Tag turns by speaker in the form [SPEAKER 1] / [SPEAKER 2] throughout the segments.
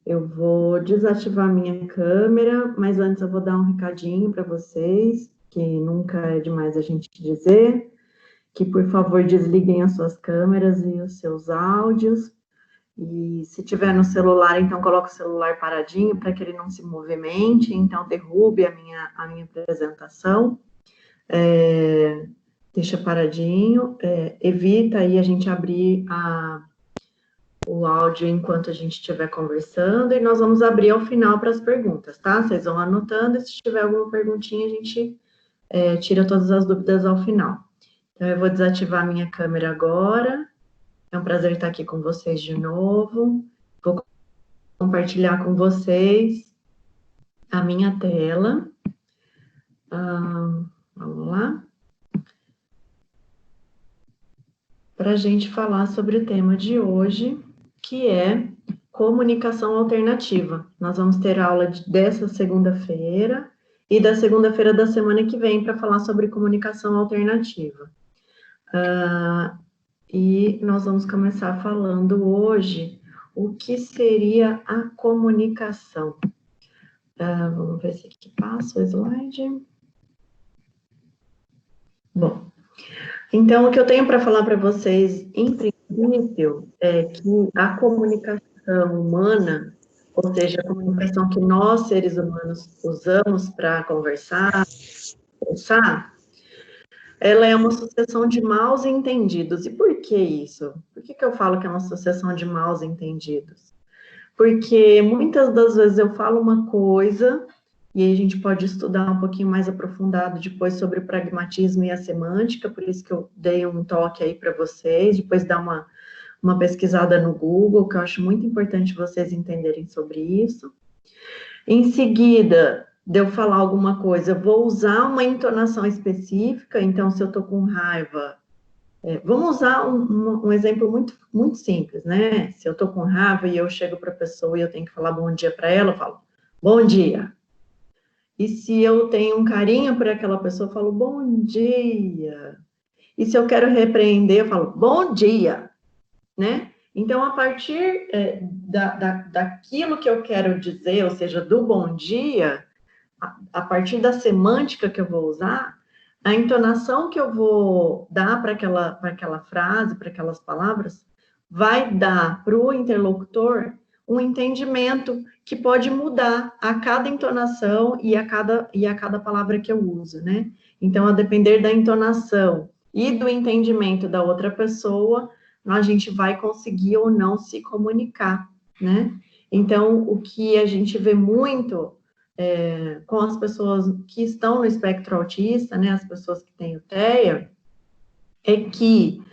[SPEAKER 1] Eu vou desativar minha câmera, mas antes eu vou dar um recadinho para vocês, que nunca é demais a gente dizer, que por favor desliguem as suas câmeras e os seus áudios. E se tiver no celular, então coloque o celular paradinho para que ele não se movimente, então derrube a minha apresentação. Deixa paradinho, evita aí a gente abrir o áudio enquanto a gente estiver conversando, e nós vamos abrir ao final para as perguntas, tá? Vocês vão anotando, e se tiver alguma perguntinha, a gente tira todas as dúvidas ao final. Então, eu vou desativar a minha câmera agora. É um prazer estar aqui com vocês de novo. Vou compartilhar com vocês a minha tela. Vamos lá. Para a gente falar sobre o tema de hoje, que é comunicação alternativa. Nós vamos ter aula dessa segunda-feira e da segunda-feira da semana que vem para falar sobre comunicação alternativa. E nós vamos começar falando hoje o que seria a comunicação. Vamos ver se aqui passa o slide. Bom, então o que eu tenho para falar para vocês, em princípio, é que a comunicação humana, ou seja, a comunicação que nós, seres humanos, usamos para conversar, pensar, ela é uma sucessão de maus entendidos. E por que isso? Por que eu falo que é uma sucessão de maus entendidos? Porque muitas das vezes eu falo uma coisa, e aí a gente pode estudar um pouquinho mais aprofundado depois sobre o pragmatismo e a semântica, por isso que eu dei um toque aí para vocês, depois dá uma pesquisada no Google, que eu acho muito importante vocês entenderem sobre isso. Em seguida, de eu falar alguma coisa, eu vou usar uma entonação específica, então se eu estou com raiva, vamos usar um exemplo muito simples, né? Se eu estou com raiva e eu chego para a pessoa e eu tenho que falar bom dia para ela, eu falo, bom dia. E se eu tenho um carinho por aquela pessoa, eu falo, bom dia. E se eu quero repreender, eu falo, bom dia, né? Então, a partir daquilo que eu quero dizer, ou seja, do bom dia, a partir da semântica que eu vou usar, a entonação que eu vou dar para aquela frase, para aquelas palavras, vai dar para o interlocutor um entendimento que pode mudar a cada entonação e a cada palavra que eu uso, né? Então, a depender da entonação e do entendimento da outra pessoa, a gente vai conseguir ou não se comunicar, né? Então, o que a gente vê muito com as pessoas que estão no espectro autista, né, as pessoas que têm o TEA, é que,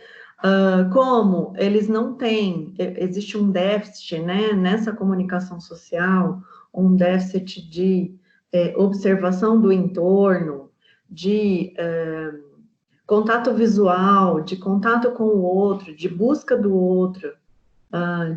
[SPEAKER 1] como eles não têm, existe um déficit, né, nessa comunicação social, um déficit de observação do entorno, de contato visual, de contato com o outro, de busca do outro,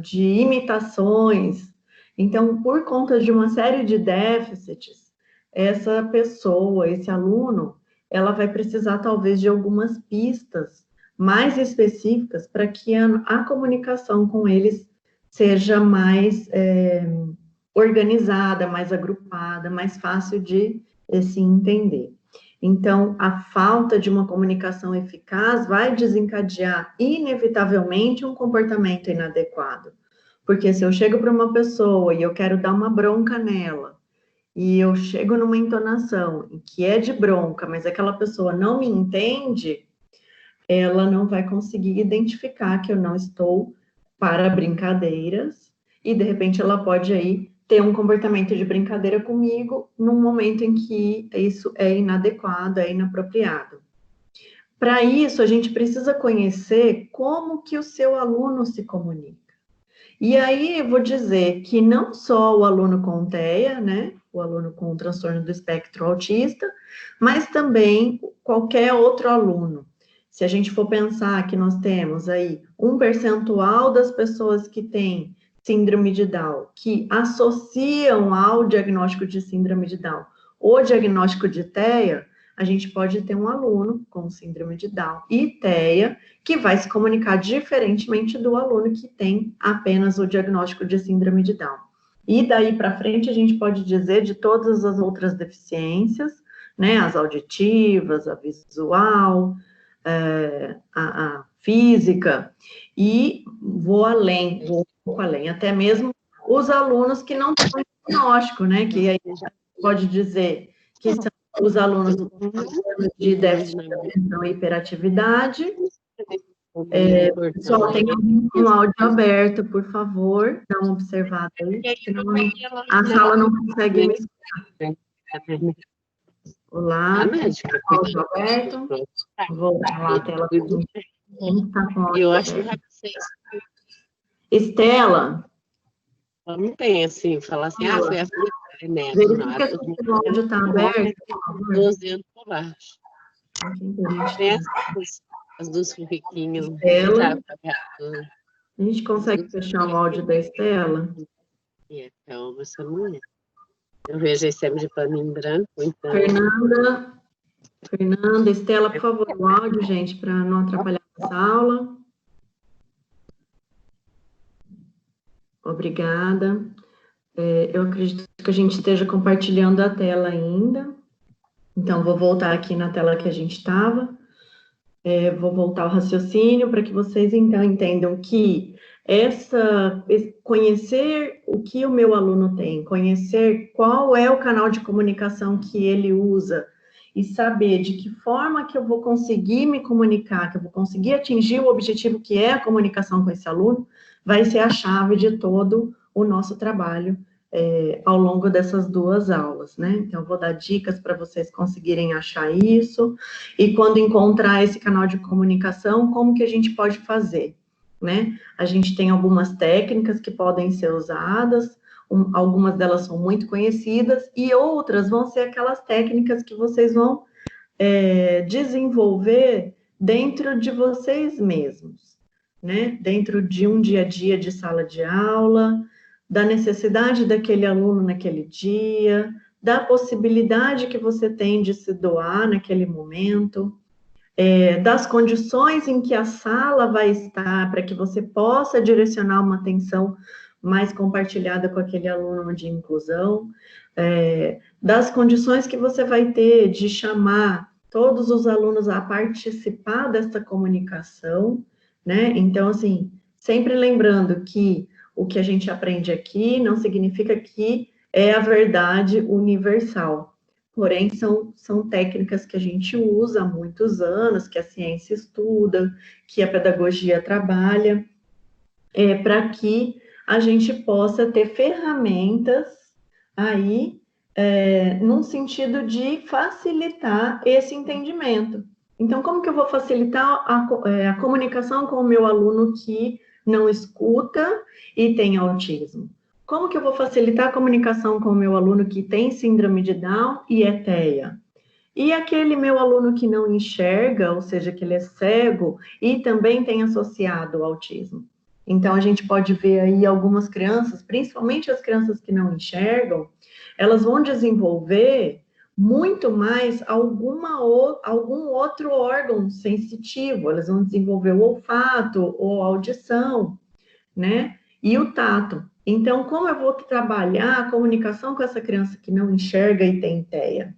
[SPEAKER 1] de imitações. Então, por conta de uma série de déficits, essa pessoa, esse aluno, ela vai precisar talvez de algumas pistas mais específicas para que a comunicação com eles seja mais organizada, mais agrupada, mais fácil de se entender. Então, a falta de uma comunicação eficaz vai desencadear, inevitavelmente, um comportamento inadequado. Porque se eu chego para uma pessoa e eu quero dar uma bronca nela, e eu chego numa entonação que é de bronca, mas aquela pessoa não me entende, ela não vai conseguir identificar que eu não estou para brincadeiras, e de repente ela pode aí ter um comportamento de brincadeira comigo num momento em que isso é inadequado, é inapropriado. Para isso, a gente precisa conhecer como que o seu aluno se comunica. E aí, eu vou dizer que não só o aluno com TEA, né, o aluno com transtorno do espectro autista, mas também qualquer outro aluno. Se a gente for pensar que nós temos aí um percentual das pessoas que têm síndrome de Down, que associam ao diagnóstico de síndrome de Down o diagnóstico de TEA, a gente pode ter um aluno com síndrome de Down e TEA, que vai se comunicar diferentemente do aluno que tem apenas o diagnóstico de síndrome de Down. E daí para frente, a gente pode dizer de todas as outras deficiências, né, as auditivas, a visual, a física, e vou um pouco além, até mesmo os alunos que não têm diagnóstico, né, que aí pode dizer que são os alunos de déficit de atenção e hiperatividade. Pessoal, tem um áudio aberto, por favor, dá uma observada aí, senão a sala não consegue me escutar. Olá, áudio aberto, vou dar a tela para a gente tá com áudio aberto. Estela.
[SPEAKER 2] Não tem assim, falar assim, foi a
[SPEAKER 1] verifica se o áudio está aberto, por favor.
[SPEAKER 2] 12 anos por baixo. Tem as duas riquinhas.
[SPEAKER 1] A gente consegue fechar o áudio da Estela?
[SPEAKER 2] Então, essa mulher. Eu vejo esse de paninho branco, então.
[SPEAKER 1] Fernanda, Estela, por favor, o áudio, gente, para não atrapalhar essa aula. Obrigada. Eu acredito que a gente esteja compartilhando a tela ainda. Então, vou voltar aqui na tela que a gente estava. Vou voltar ao raciocínio para que vocês, então, entendam que conhecer o que o meu aluno tem, conhecer qual é o canal de comunicação que ele usa e saber de que forma que eu vou conseguir me comunicar, que eu vou conseguir atingir o objetivo que é a comunicação com esse aluno, vai ser a chave de todo o nosso trabalho ao longo dessas 2 aulas, né? Então, eu vou dar dicas para vocês conseguirem achar isso, e quando encontrar esse canal de comunicação, como que a gente pode fazer, né? A gente tem algumas técnicas que podem ser usadas, algumas delas são muito conhecidas, e outras vão ser aquelas técnicas que vocês vão desenvolver dentro de vocês mesmos, né? Dentro de um dia a dia de sala de aula, da necessidade daquele aluno naquele dia, da possibilidade que você tem de se doar naquele momento, das condições em que a sala vai estar, para que você possa direcionar uma atenção mais compartilhada com aquele aluno de inclusão, das condições que você vai ter de chamar todos os alunos a participar dessa comunicação, né? Então, assim, sempre lembrando que o que a gente aprende aqui não significa que é a verdade universal. Porém, são técnicas que a gente usa há muitos anos, que a ciência estuda, que a pedagogia trabalha, para que a gente possa ter ferramentas aí, num sentido de facilitar esse entendimento. Então, como que eu vou facilitar a comunicação com o meu aluno que não escuta e tem autismo? Como que eu vou facilitar a comunicação com o meu aluno que tem síndrome de Down e é TEA? E aquele meu aluno que não enxerga, ou seja, que ele é cego e também tem associado o autismo? Então, a gente pode ver aí algumas crianças, principalmente as crianças que não enxergam, elas vão desenvolver muito mais algum outro órgão sensitivo, elas vão desenvolver o olfato ou a audição, né? E o tato. Então, como eu vou trabalhar a comunicação com essa criança que não enxerga e tem TEA?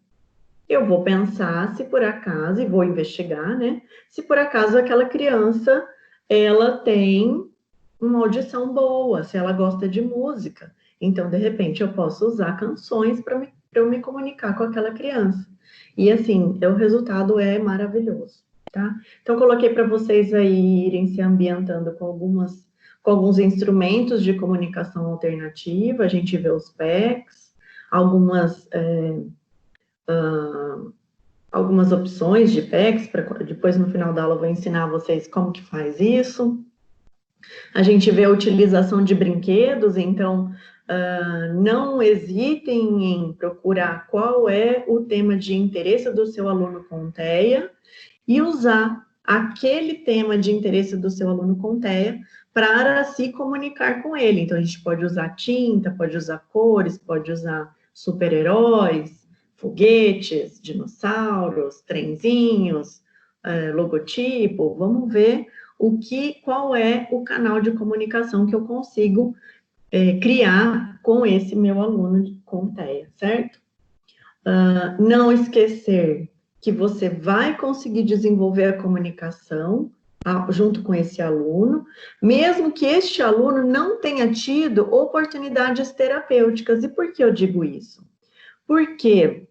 [SPEAKER 1] Eu vou pensar se por acaso, e vou investigar, né? Se por acaso aquela criança, ela tem uma audição boa, se ela gosta de música. Então, de repente, eu posso usar canções para eu me comunicar com aquela criança. E, assim, o resultado é maravilhoso, tá? Então, coloquei para vocês aí irem se ambientando com alguns instrumentos de comunicação alternativa. A gente vê os PECs, algumas opções de PECs, depois no final da aula eu vou ensinar vocês como que faz isso. A gente vê a utilização de brinquedos, então não hesitem em procurar qual é o tema de interesse do seu aluno com TEA e usar aquele tema de interesse do seu aluno com TEA para se comunicar com ele. Então, a gente pode usar tinta, pode usar cores, pode usar super-heróis, foguetes, dinossauros, trenzinhos, logotipo, vamos ver qual é o canal de comunicação que eu consigo criar com esse meu aluno com TEA, certo? Não esquecer que você vai conseguir desenvolver a comunicação junto com esse aluno, mesmo que este aluno não tenha tido oportunidades terapêuticas. E por que eu digo isso? Porque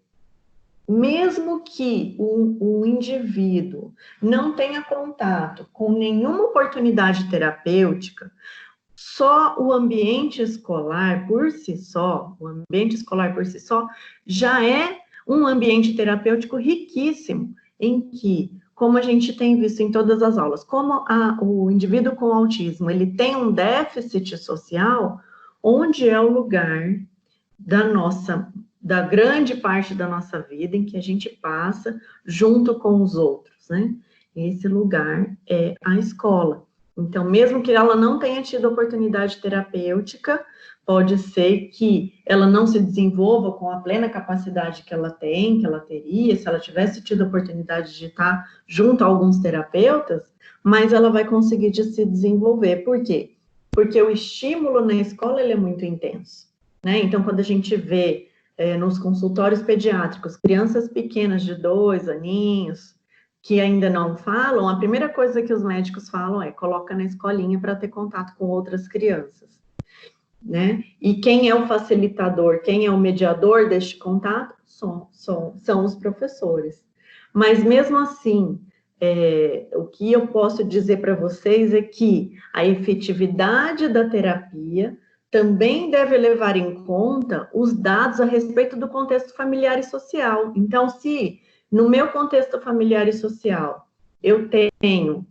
[SPEAKER 1] mesmo que o indivíduo não tenha contato com nenhuma oportunidade terapêutica, só o ambiente escolar por si só, já é um ambiente terapêutico riquíssimo, em que, como a gente tem visto em todas as aulas, como o indivíduo com autismo, ele tem um déficit social, onde é o lugar da grande parte da nossa vida em que a gente passa junto com os outros, né? Esse lugar é a escola. Então, mesmo que ela não tenha tido oportunidade terapêutica, pode ser que ela não se desenvolva com a plena capacidade que ela teria, se ela tivesse tido a oportunidade de estar junto a alguns terapeutas, mas ela vai conseguir se desenvolver. Por quê? Porque o estímulo na escola, ele é muito intenso, né? Então, quando a gente vê nos consultórios pediátricos, crianças pequenas de 2 aninhos, que ainda não falam, a primeira coisa que os médicos falam é coloca na escolinha para ter contato com outras crianças, né? E quem é o facilitador, quem é o mediador deste contato são os professores. Mas mesmo assim, o que eu posso dizer para vocês é que a efetividade da terapia também deve levar em conta os dados a respeito do contexto familiar e social. Então, se no meu contexto familiar e social eu tenho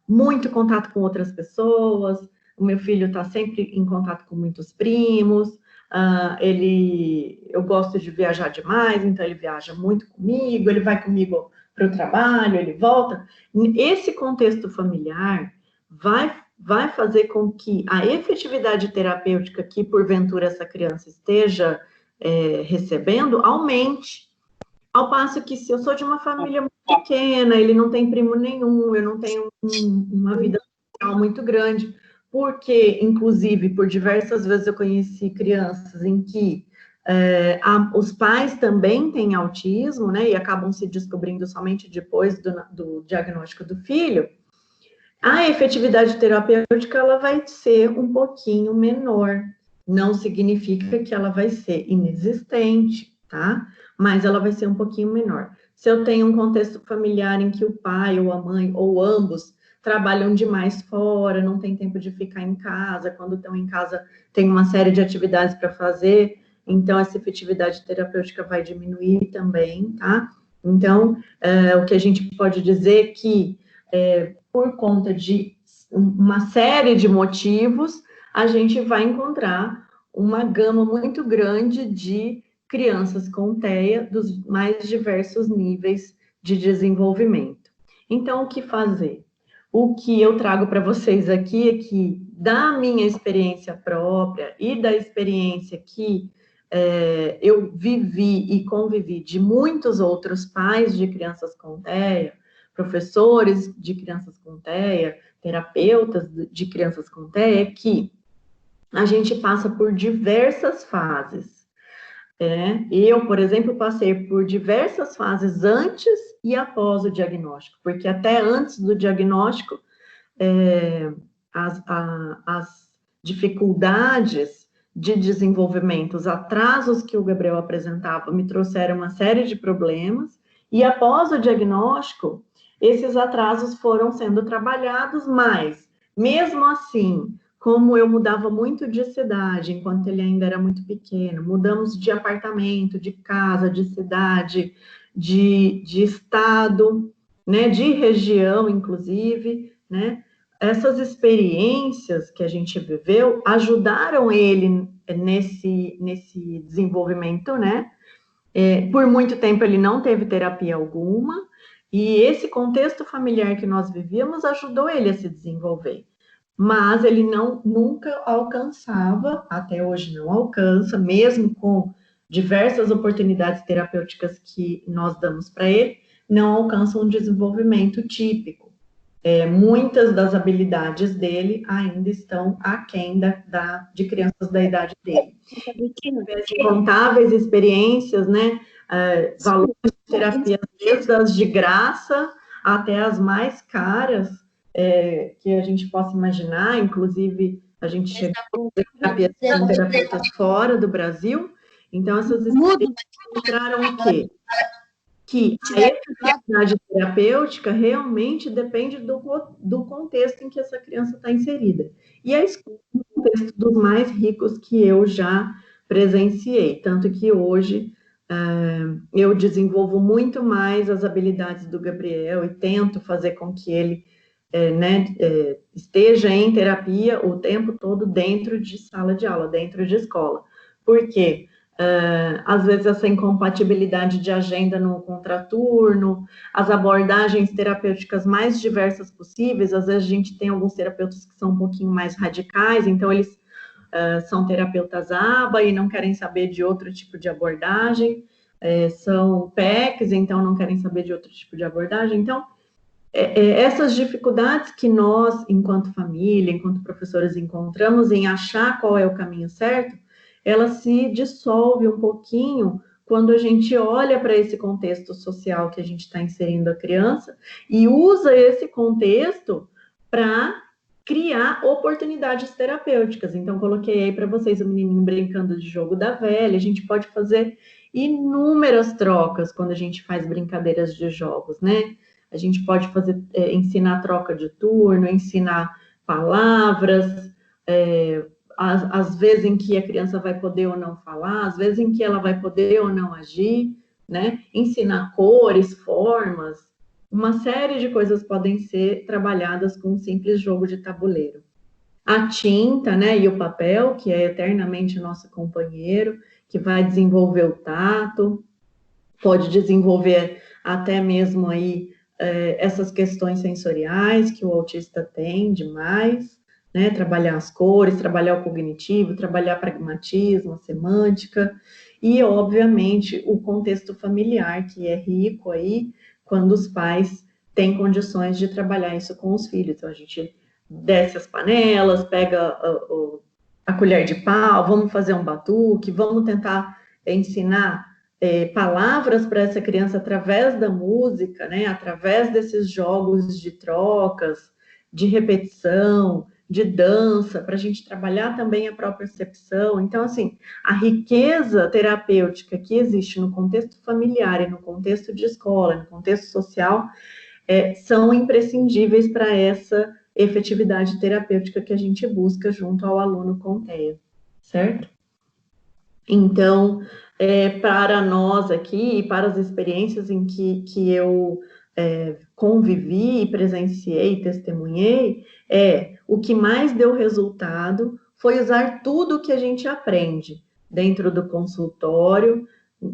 [SPEAKER 1] muito contato com outras pessoas, o meu filho está sempre em contato com muitos primos, eu gosto de viajar demais, então ele viaja muito comigo, ele vai comigo para o trabalho, ele volta. Esse contexto familiar vai fazer com que a efetividade terapêutica que, porventura, essa criança esteja recebendo, aumente. Ao passo que, se eu sou de uma família muito pequena, ele não tem primo nenhum, eu não tenho uma vida social muito grande, porque, inclusive, por diversas vezes eu conheci crianças em que os pais também têm autismo, né, e acabam se descobrindo somente depois do diagnóstico do filho, a efetividade terapêutica ela vai ser um pouquinho menor. Não significa que ela vai ser inexistente, tá? Mas ela vai ser um pouquinho menor. Se eu tenho um contexto familiar em que o pai ou a mãe, ou ambos, trabalham demais fora, não tem tempo de ficar em casa, quando estão em casa tem uma série de atividades para fazer, então essa efetividade terapêutica vai diminuir também, tá? Então, o que a gente pode dizer é que, por conta de uma série de motivos, a gente vai encontrar uma gama muito grande de crianças com TEA dos mais diversos níveis de desenvolvimento. Então, o que fazer? O que eu trago para vocês aqui é que, da minha experiência própria e da experiência que eu vivi e convivi de muitos outros pais de crianças com TEA, professores de crianças com TEA, terapeutas de crianças com TEA, é que a gente passa por diversas fases. Eu, por exemplo, passei por diversas fases antes e após o diagnóstico, porque até antes do diagnóstico, as dificuldades de desenvolvimento, os atrasos que o Gabriel apresentava, me trouxeram uma série de problemas, e após o diagnóstico, esses atrasos foram sendo trabalhados, mas, mesmo assim, como eu mudava muito de cidade, enquanto ele ainda era muito pequeno, mudamos de apartamento, de casa, de cidade, de estado, né, de região, inclusive, né, essas experiências que a gente viveu ajudaram ele nesse desenvolvimento, né? Por muito tempo ele não teve terapia alguma, e esse contexto familiar que nós vivíamos ajudou ele a se desenvolver. Mas ele nunca alcançava, até hoje não alcança, mesmo com diversas oportunidades terapêuticas que nós damos para ele, não alcançam um desenvolvimento típico. Muitas das habilidades dele ainda estão aquém de crianças da idade dele. Incontáveis experiências, né? Valores de terapia, desde as de graça até as mais caras que a gente possa imaginar, inclusive a gente chegou a terapias com terapeutas fora do Brasil, então essas experiências mostraram o quê? Que a efetividade terapêutica realmente depende do contexto em que essa criança está inserida. E a escola é um contexto dos mais ricos que eu já presenciei, tanto que hoje eu desenvolvo muito mais as habilidades do Gabriel e tento fazer com que ele esteja em terapia o tempo todo dentro de sala de aula, dentro de escola. Por quê? Às vezes essa incompatibilidade de agenda no contraturno, as abordagens terapêuticas mais diversas possíveis, às vezes a gente tem alguns terapeutas que são um pouquinho mais radicais, então eles são terapeutas ABA e não querem saber de outro tipo de abordagem, são PECs, então não querem saber de outro tipo de abordagem, então essas dificuldades que nós, enquanto família, enquanto professores, encontramos em achar qual é o caminho certo, ela se dissolve um pouquinho quando a gente olha para esse contexto social que a gente está inserindo a criança e usa esse contexto para criar oportunidades terapêuticas. Então, coloquei aí para vocês o menininho brincando de jogo da velha, a gente pode fazer inúmeras trocas quando a gente faz brincadeiras de jogos, né? A gente pode ensinar troca de turno, ensinar palavras, às vezes em que a criança vai poder ou não falar, às vezes em que ela vai poder ou não agir, né? Ensinar cores, formas, uma série de coisas podem ser trabalhadas com um simples jogo de tabuleiro. A tinta, né, e o papel, que é eternamente nosso companheiro, que vai desenvolver o tato, pode desenvolver até mesmo aí essas questões sensoriais que o autista tem demais, né, trabalhar as cores, trabalhar o cognitivo, trabalhar pragmatismo, a semântica, e, obviamente, o contexto familiar, que é rico aí, quando os pais têm condições de trabalhar isso com os filhos. Então, a gente desce as panelas, pega a colher de pau, vamos fazer um batuque, vamos tentar ensinar palavras para essa criança através da música, né, através desses jogos de trocas, de repetição, de dança, para a gente trabalhar também a própria percepção. Então, assim, a riqueza terapêutica que existe no contexto familiar e no contexto de escola, no contexto social, são imprescindíveis para essa efetividade terapêutica que a gente busca junto ao aluno com TEA, certo? Então, para nós aqui, e para as experiências em que eu convivi, presenciei, testemunhei, o que mais deu resultado foi usar tudo que a gente aprende dentro do consultório,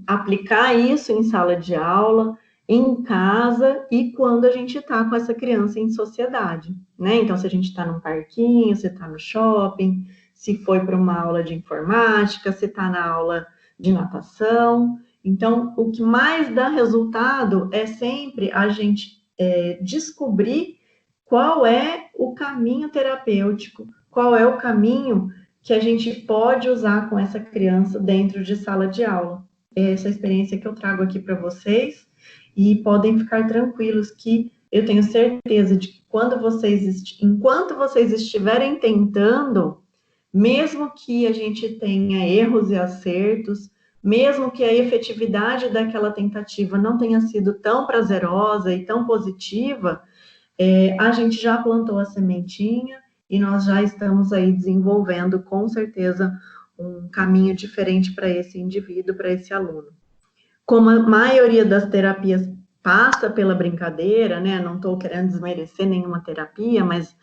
[SPEAKER 1] aplicar isso em sala de aula, em casa e quando a gente está com essa criança em sociedade, né? Então, se a gente está num parquinho, se está no shopping, se foi para uma aula de informática, se está na aula de natação. Então, o que mais dá resultado é sempre a gente descobrir qual é o caminho terapêutico, qual é o caminho que a gente pode usar com essa criança dentro de sala de aula. Essa é a experiência que eu trago aqui para vocês, e podem ficar tranquilos que eu tenho certeza de que enquanto vocês estiverem tentando, mesmo que a gente tenha erros e acertos, mesmo que a efetividade daquela tentativa não tenha sido tão prazerosa e tão positiva, a gente já plantou a sementinha e nós já estamos aí desenvolvendo, com certeza, um caminho diferente para esse indivíduo, para esse aluno. Como a maioria das terapias passa pela brincadeira, né? Não estou querendo desmerecer nenhuma terapia, mas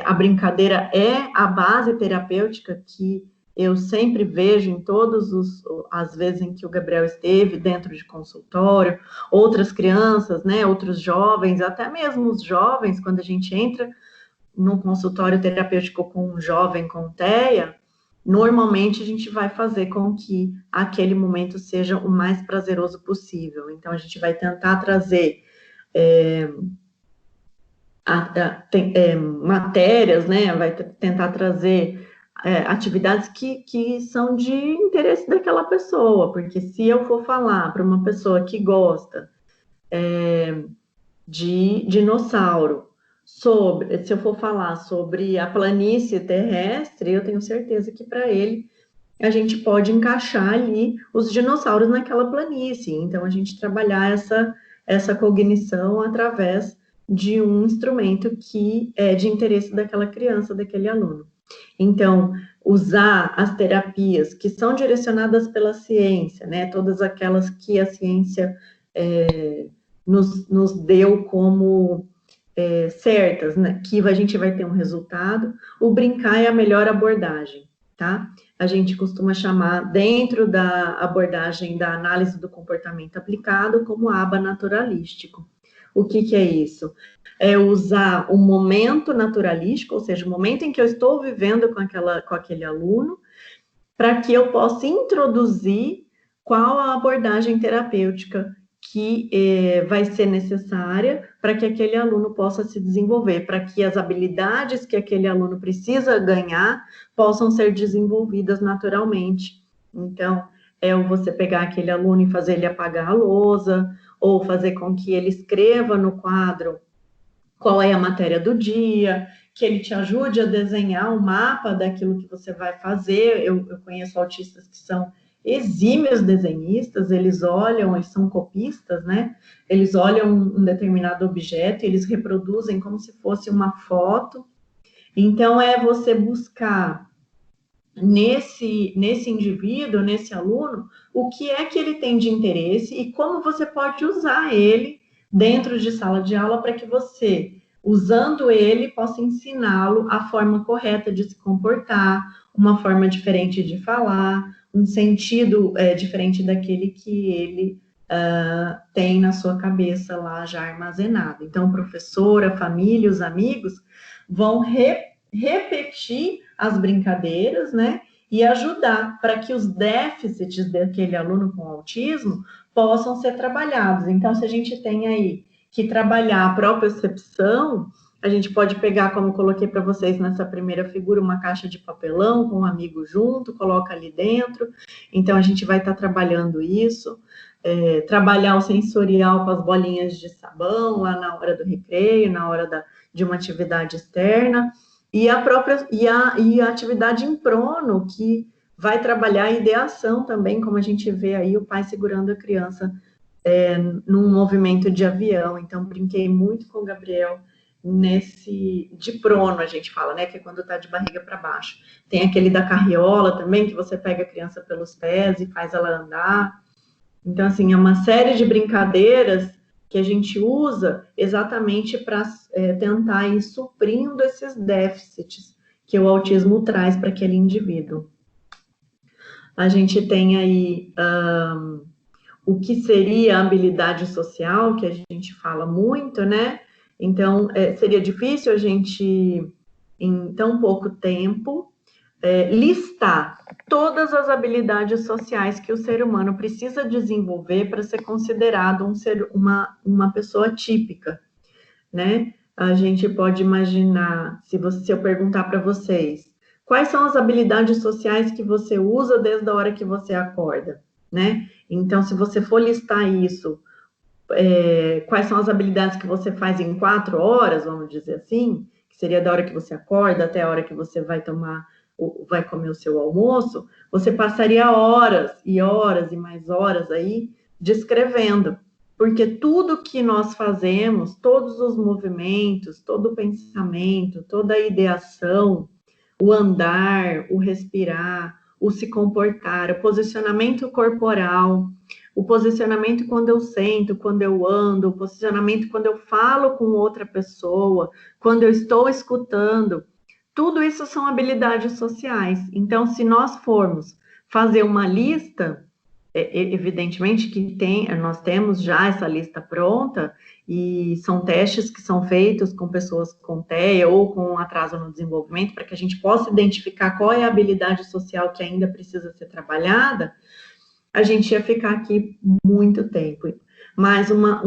[SPEAKER 1] a brincadeira é a base terapêutica que eu sempre vejo em todas as vezes em que o Gabriel esteve dentro de consultório, outras crianças, né? Outros jovens, até mesmo os jovens, quando a gente entra num consultório terapêutico com um jovem com TEA, normalmente a gente vai fazer com que aquele momento seja o mais prazeroso possível. Então, a gente vai tentar trazer matérias, né? Vai tentar trazer atividades que são de interesse daquela pessoa, porque se eu for falar para uma pessoa que gosta de dinossauro, se eu for falar sobre a planície terrestre, eu tenho certeza que para ele a gente pode encaixar ali os dinossauros naquela planície. Então, a gente trabalhar essa cognição através de um instrumento que é de interesse daquela criança, daquele aluno. Então, usar as terapias que são direcionadas pela ciência, né? Todas aquelas que a ciência nos deu como certas, né? Que a gente vai ter um resultado. O brincar é a melhor abordagem, tá? A gente costuma chamar, dentro da abordagem da análise do comportamento aplicado, como aba naturalístico. O que é isso? É usar o momento naturalístico, ou seja, o momento em que eu estou vivendo com aquele aluno, para que eu possa introduzir qual a abordagem terapêutica que vai ser necessária para que aquele aluno possa se desenvolver, para que as habilidades que aquele aluno precisa ganhar possam ser desenvolvidas naturalmente. Então, você pegar aquele aluno e fazer ele apagar a lousa, ou fazer com que ele escreva no quadro qual é a matéria do dia, que ele te ajude a desenhar um mapa daquilo que você vai fazer. Eu conheço autistas que são exímios desenhistas, eles são copistas, né? Eles olham um determinado objeto, eles reproduzem como se fosse uma foto. Então, você buscar nesse indivíduo, nesse aluno, o que é que ele tem de interesse e como você pode usar ele dentro de sala de aula para que você, usando ele, possa ensiná-lo a forma correta de se comportar, uma forma diferente de falar, um sentido diferente daquele que ele tem na sua cabeça lá já armazenado. Então, o professor, a família, os amigos vão repetir as brincadeiras, né? E ajudar para que os déficits daquele aluno com autismo possam ser trabalhados. Então, se a gente tem aí que trabalhar a propriocepção, a gente pode pegar, como coloquei para vocês nessa primeira figura, uma caixa de papelão com um amigo junto, coloca ali dentro. Então, a gente vai estar trabalhando isso. Trabalhar o sensorial com as bolinhas de sabão lá na hora do recreio, na hora de uma atividade externa. E a atividade em prono, que vai trabalhar a ideação também, como a gente vê aí o pai segurando a criança num movimento de avião. Então, brinquei muito com o Gabriel de prono, a gente fala, né? Que é quando tá de barriga para baixo. Tem aquele da carriola também, que você pega a criança pelos pés e faz ela andar. Então, assim, é uma série de brincadeiras que a gente usa exatamente para tentar ir suprindo esses déficits que o autismo traz para aquele indivíduo. A gente tem aí o que seria a habilidade social, que a gente fala muito, né? Então, seria difícil a gente, em tão pouco tempo, listar todas as habilidades sociais que o ser humano precisa desenvolver para ser considerado uma pessoa típica, né? A gente pode imaginar, se eu perguntar para vocês, quais são as habilidades sociais que você usa desde a hora que você acorda, né? Então, se você for listar isso, quais são as habilidades que você faz em 4 horas, vamos dizer assim, que seria da hora que você acorda até a hora que você vai comer o seu almoço, você passaria horas e horas e mais horas aí descrevendo, porque tudo que nós fazemos, todos os movimentos, todo o pensamento, toda a ideação, o andar, o respirar, o se comportar, o posicionamento corporal, o posicionamento quando eu sento, quando eu ando, o posicionamento quando eu falo com outra pessoa, quando eu estou escutando, tudo isso são habilidades sociais. Então, se nós formos fazer uma lista, evidentemente que nós temos já essa lista pronta, e são testes que são feitos com pessoas com TEA ou com atraso no desenvolvimento, para que a gente possa identificar qual é a habilidade social que ainda precisa ser trabalhada. A gente ia ficar aqui muito tempo. Mas uma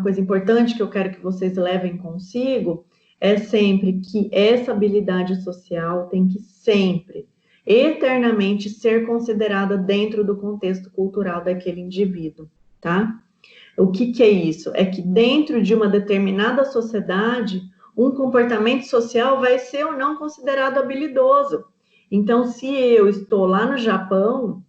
[SPEAKER 1] coisa importante que eu quero que vocês levem consigo é sempre que essa habilidade social tem que sempre, eternamente, ser considerada dentro do contexto cultural daquele indivíduo, tá? O que é isso? É que dentro de uma determinada sociedade, um comportamento social vai ser ou não considerado habilidoso. Então, se eu estou lá no Japão,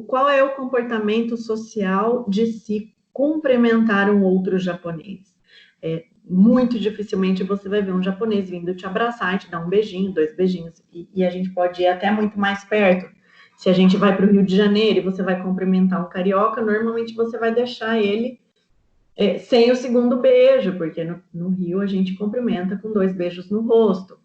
[SPEAKER 1] qual é o comportamento social de se cumprimentar um outro japonês? Muito dificilmente você vai ver um japonês vindo te abraçar e te dar um beijinho, 2 beijinhos, e a gente pode ir até muito mais perto. Se a gente vai para o Rio de Janeiro e você vai cumprimentar um carioca, normalmente você vai deixar ele sem o segundo beijo, porque no Rio a gente cumprimenta com 2 beijos no rosto.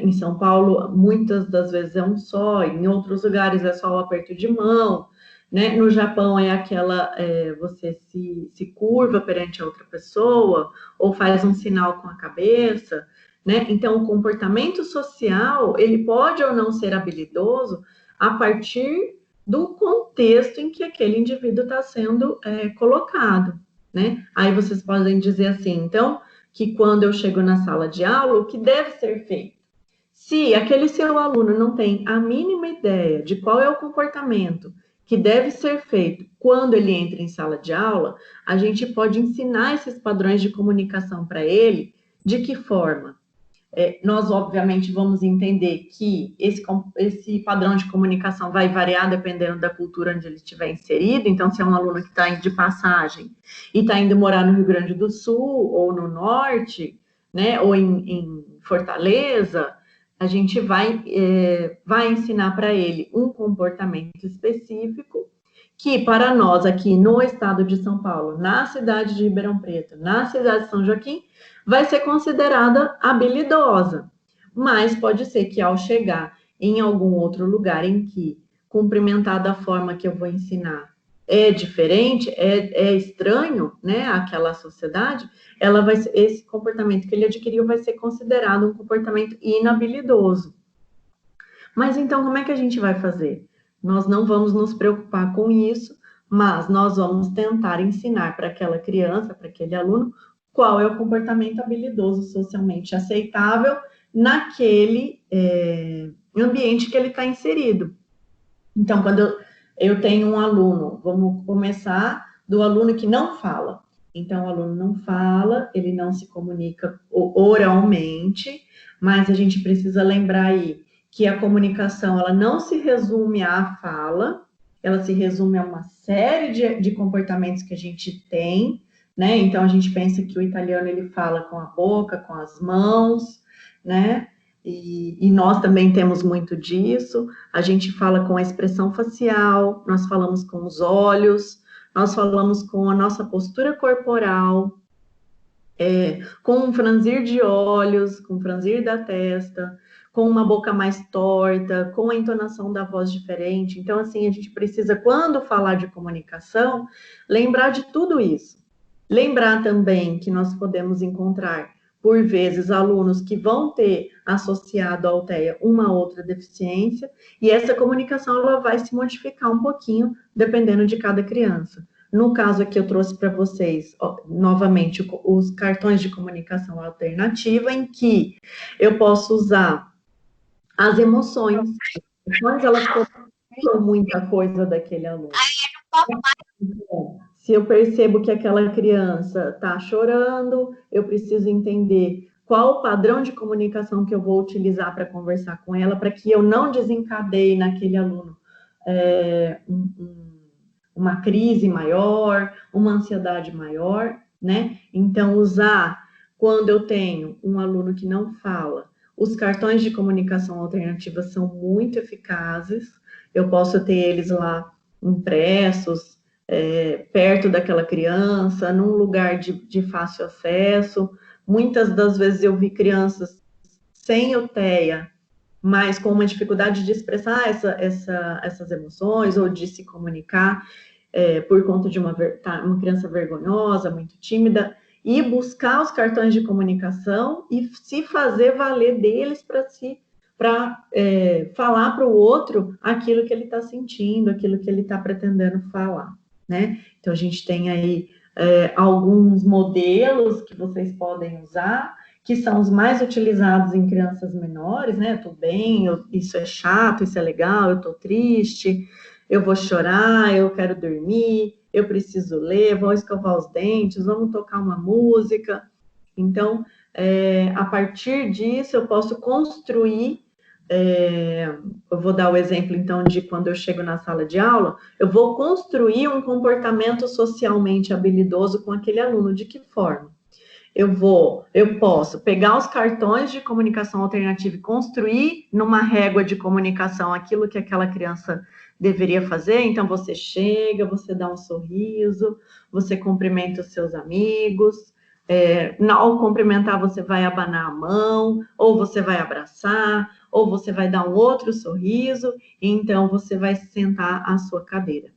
[SPEAKER 1] Em São Paulo, muitas das vezes é um só, em outros lugares é só o aperto de mão, né? No Japão é aquela, você se curva perante a outra pessoa, ou faz um sinal com a cabeça, né? Então, o comportamento social, ele pode ou não ser habilidoso a partir do contexto em que aquele indivíduo está sendo colocado, né? Aí vocês podem dizer assim, então, que quando eu chego na sala de aula, o que deve ser feito? Se aquele seu aluno não tem a mínima ideia de qual é o comportamento que deve ser feito quando ele entra em sala de aula, a gente pode ensinar esses padrões de comunicação para ele. De que forma? Nós, obviamente, vamos entender que esse padrão de comunicação vai variar dependendo da cultura onde ele estiver inserido. Então, se é um aluno que está de passagem e está indo morar no Rio Grande do Sul ou no Norte, né, ou em Fortaleza, a gente vai ensinar para ele um comportamento específico que, para nós aqui no estado de São Paulo, na cidade de Ribeirão Preto, na cidade de São Joaquim, vai ser considerada habilidosa. Mas pode ser que ao chegar em algum outro lugar em que cumprimentar da forma que eu vou ensinar é diferente, é estranho, né, àquela sociedade, esse comportamento que ele adquiriu vai ser considerado um comportamento inabilidoso. Mas então, como é que a gente vai fazer? Nós não vamos nos preocupar com isso, mas nós vamos tentar ensinar para aquela criança, para aquele aluno, qual é o comportamento habilidoso socialmente aceitável naquele ambiente que ele está inserido. Então, quando eu tenho um aluno, vamos começar do aluno que não fala. Então, o aluno não fala, ele não se comunica oralmente, mas a gente precisa lembrar aí que a comunicação, ela não se resume à fala, ela se resume a uma série de comportamentos que a gente tem, né? Então, a gente pensa que o italiano, ele fala com a boca, com as mãos, né? E nós também temos muito disso. A gente fala com a expressão facial, nós falamos com os olhos, nós falamos com a nossa postura corporal, com um franzir de olhos, com um franzir da testa, com uma boca mais torta, com a entonação da voz diferente. Então, assim, a gente precisa, quando falar de comunicação, lembrar de tudo isso. Lembrar também que nós podemos encontrar, por vezes, alunos que vão ter associado à TEA uma outra deficiência, e essa comunicação ela vai se modificar um pouquinho, dependendo de cada criança. No caso aqui, eu trouxe para vocês, novamente, os cartões de comunicação alternativa, em que eu posso usar as emoções. As emoções, elas comunicam muita coisa daquele aluno. Se eu percebo que aquela criança está chorando, eu preciso entender qual o padrão de comunicação que eu vou utilizar para conversar com ela, para que eu não desencadeie naquele aluno uma crise maior, uma ansiedade maior, né? Então, quando eu tenho um aluno que não fala, os cartões de comunicação alternativa são muito eficazes, eu posso ter eles lá impressos, perto daquela criança, num lugar de fácil acesso. Muitas das vezes eu vi crianças sem TEA mas com uma dificuldade de expressar essas emoções ou de se comunicar por conta de uma criança vergonhosa, muito tímida, e buscar os cartões de comunicação e se fazer valer deles para falar para o outro aquilo que ele está sentindo, aquilo que ele está pretendendo falar, né? Então, a gente tem aí alguns modelos que vocês podem usar, que são os mais utilizados em crianças menores, né? Tô bem, isso é chato, isso é legal, eu tô triste, eu vou chorar, eu quero dormir, eu preciso ler, vou escovar os dentes, vamos tocar uma música. Então, a partir disso, eu posso construir. Eu vou dar o exemplo, então, de quando eu chego na sala de aula, eu vou construir um comportamento socialmente habilidoso com aquele aluno. De que forma? Eu posso pegar os cartões de comunicação alternativa e construir numa régua de comunicação aquilo que aquela criança deveria fazer. Então, você chega, você dá um sorriso, você cumprimenta os seus amigos. Ao cumprimentar, você vai abanar a mão, ou você vai abraçar, ou você vai dar um outro sorriso, e então você vai sentar à sua cadeira.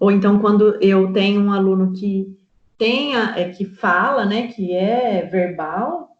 [SPEAKER 1] Ou então, quando eu tenho um aluno que que fala, né, que é verbal,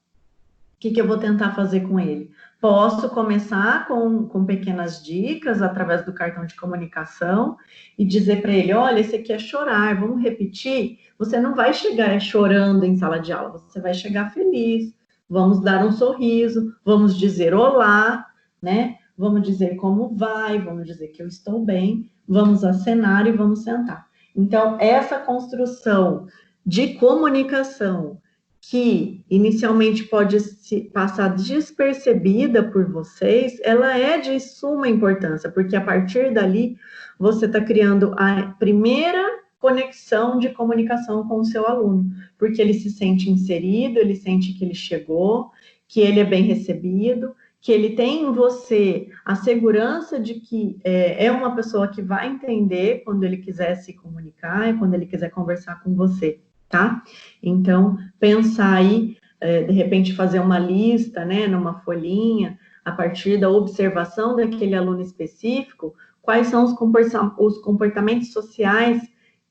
[SPEAKER 1] o que eu vou tentar fazer com ele? Posso começar com pequenas dicas através do cartão de comunicação e dizer para ele, olha, esse aqui é chorar, vamos repetir? Você não vai chegar chorando em sala de aula, você vai chegar feliz, vamos dar um sorriso, vamos dizer olá, né? Vamos dizer como vai, vamos dizer que eu estou bem, vamos acenar e vamos sentar. Então, essa construção de comunicação que inicialmente pode se passar despercebida por vocês, ela é de suma importância, porque a partir dali você está criando a primeira conexão de comunicação com o seu aluno, porque ele se sente inserido, ele sente que ele chegou, que ele é bem recebido, que ele tem em você a segurança de que é uma pessoa que vai entender quando ele quiser se comunicar e quando ele quiser conversar com você. Tá? Então, pensar aí, de repente fazer uma lista, né, numa folhinha, a partir da observação daquele aluno específico, quais são os comportamentos sociais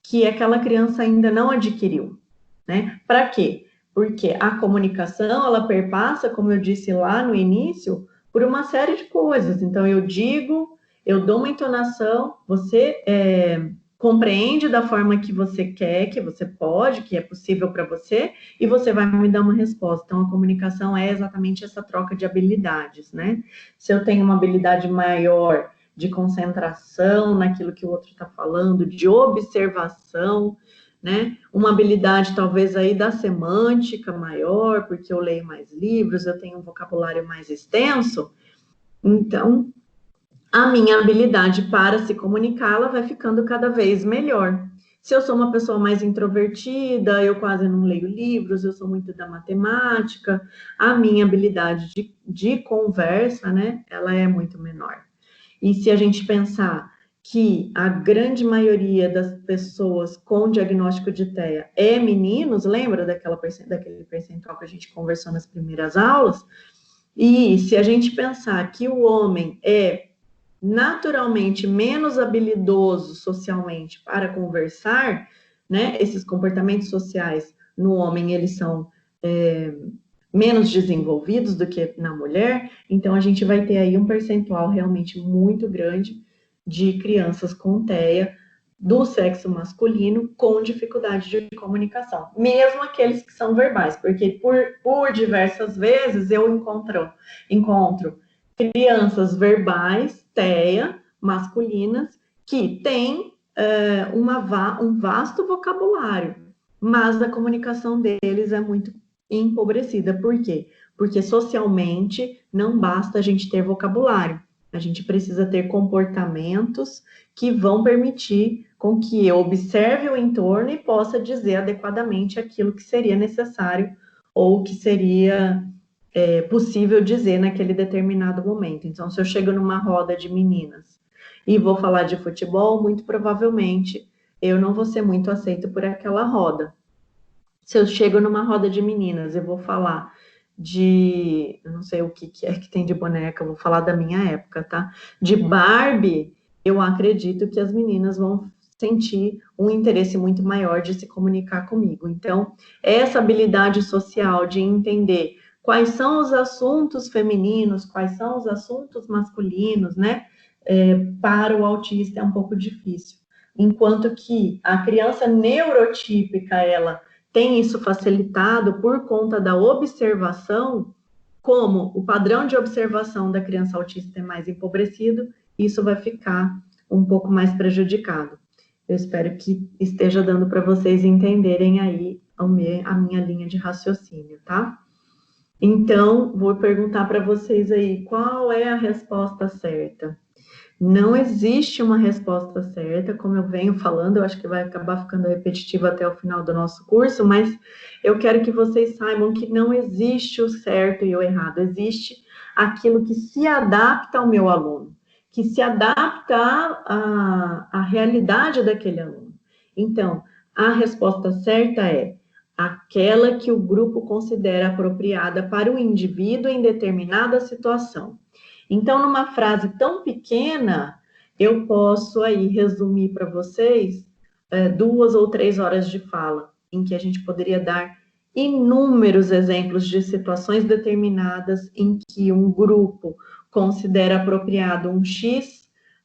[SPEAKER 1] que aquela criança ainda não adquiriu, né? Para quê? Porque a comunicação, ela perpassa, como eu disse lá no início, por uma série de coisas. Então, eu digo, eu dou uma entonação, você compreende da forma que você quer, que você pode, que é possível para você, e você vai me dar uma resposta. Então, a comunicação é exatamente essa troca de habilidades, né? Se eu tenho uma habilidade maior de concentração naquilo que o outro está falando, de observação, né? Uma habilidade talvez aí da semântica maior, porque eu leio mais livros, eu tenho um vocabulário mais extenso, então a minha habilidade para se comunicar, ela vai ficando cada vez melhor. Se eu sou uma pessoa mais introvertida, eu quase não leio livros, eu sou muito da matemática, a minha habilidade de conversa, né, ela é muito menor. E se a gente pensar que a grande maioria das pessoas com diagnóstico de TEA é meninos, lembra daquele percentual que a gente conversou nas primeiras aulas? E se a gente pensar que o homem é naturalmente menos habilidoso socialmente para conversar, né? Esses comportamentos sociais no homem, eles são menos desenvolvidos do que na mulher, então a gente vai ter aí um percentual realmente muito grande de crianças com TEA do sexo masculino com dificuldade de comunicação, mesmo aqueles que são verbais, porque por diversas vezes eu encontro crianças verbais, TEA, masculinas, que têm um vasto vocabulário, mas a comunicação deles é muito empobrecida. Por quê? Porque socialmente não basta a gente ter vocabulário, a gente precisa ter comportamentos que vão permitir com que eu observe o entorno e possa dizer adequadamente aquilo que seria necessário ou que seria possível dizer naquele determinado momento. Então, se eu chego numa roda de meninas e vou falar de futebol, muito provavelmente eu não vou ser muito aceito por aquela roda. Se eu chego numa roda de meninas e vou falar eu não sei o que é que tem de boneca, eu vou falar da minha época, tá? De Barbie, eu acredito que as meninas vão sentir um interesse muito maior de se comunicar comigo. Então, essa habilidade social de entender quais são os assuntos femininos, quais são os assuntos masculinos, né? Para o autista é um pouco difícil. Enquanto que a criança neurotípica, ela tem isso facilitado por conta da observação, como o padrão de observação da criança autista é mais empobrecido, isso vai ficar um pouco mais prejudicado. Eu espero que esteja dando para vocês entenderem aí a minha linha de raciocínio, tá? Então, vou perguntar para vocês aí, qual é a resposta certa? Não existe uma resposta certa, como eu venho falando, eu acho que vai acabar ficando repetitivo até o final do nosso curso, mas eu quero que vocês saibam que não existe o certo e o errado, existe aquilo que se adapta ao meu aluno, que se adapta à realidade daquele aluno. Então, a resposta certa é aquela que o grupo considera apropriada para o indivíduo em determinada situação. Então, numa frase tão pequena, eu posso aí resumir para vocês 2 ou 3 horas de fala, em que a gente poderia dar inúmeros exemplos de situações determinadas em que um grupo considera apropriado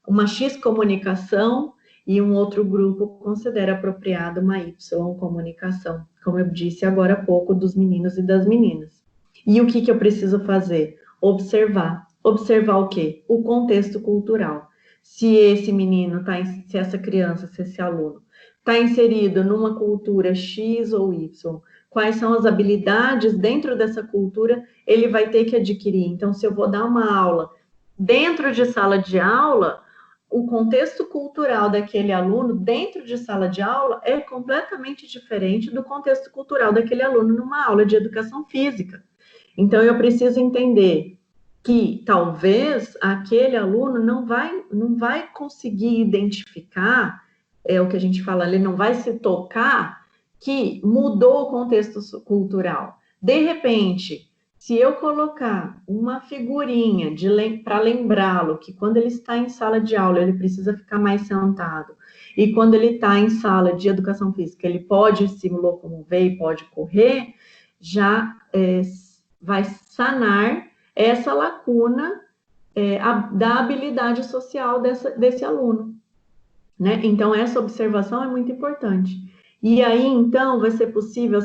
[SPEAKER 1] uma X comunicação, e um outro grupo considera apropriado uma Y comunicação, como eu disse agora há pouco, dos meninos e das meninas. E o que eu preciso fazer? Observar. Observar o quê? O contexto cultural. Se esse menino se essa criança, se esse aluno está inserido numa cultura X ou Y, quais são as habilidades dentro dessa cultura ele vai ter que adquirir. Então, se eu vou dar uma aula dentro de sala de aula, o contexto cultural daquele aluno dentro de sala de aula é completamente diferente do contexto cultural daquele aluno numa aula de educação física. Então, eu preciso entender que talvez aquele aluno não vai conseguir identificar, é o que a gente fala, ele não vai se tocar que mudou o contexto cultural. De repente, se eu colocar uma figurinha para lembrá-lo que quando ele está em sala de aula, ele precisa ficar mais sentado, e quando ele está em sala de educação física, ele pode se locomover e pode correr, já vai sanar essa lacuna da habilidade social desse aluno, né? Então, essa observação é muito importante. E aí, então, vai ser possível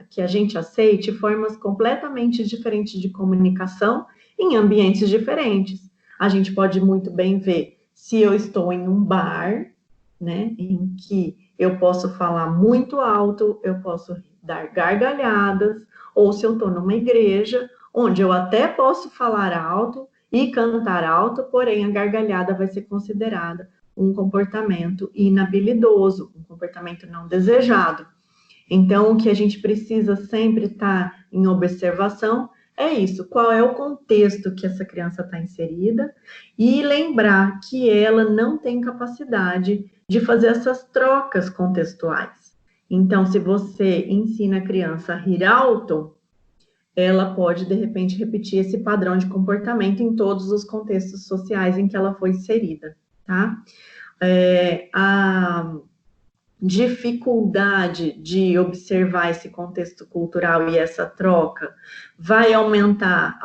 [SPEAKER 1] que a gente aceite formas completamente diferentes de comunicação em ambientes diferentes. A gente pode muito bem ver se eu estou em um bar, né, em que eu posso falar muito alto, eu posso dar gargalhadas, ou se eu estou numa igreja, onde eu até posso falar alto e cantar alto, porém a gargalhada vai ser considerada um comportamento inabilidoso, um comportamento não desejado. Então, o que a gente precisa sempre estar em observação é isso, qual é o contexto que essa criança está inserida, e lembrar que ela não tem capacidade de fazer essas trocas contextuais. Então, se você ensina a criança a rir alto, ela pode, de repente, repetir esse padrão de comportamento em todos os contextos sociais em que ela foi inserida, tá? A dificuldade de observar esse contexto cultural e essa troca vai aumentar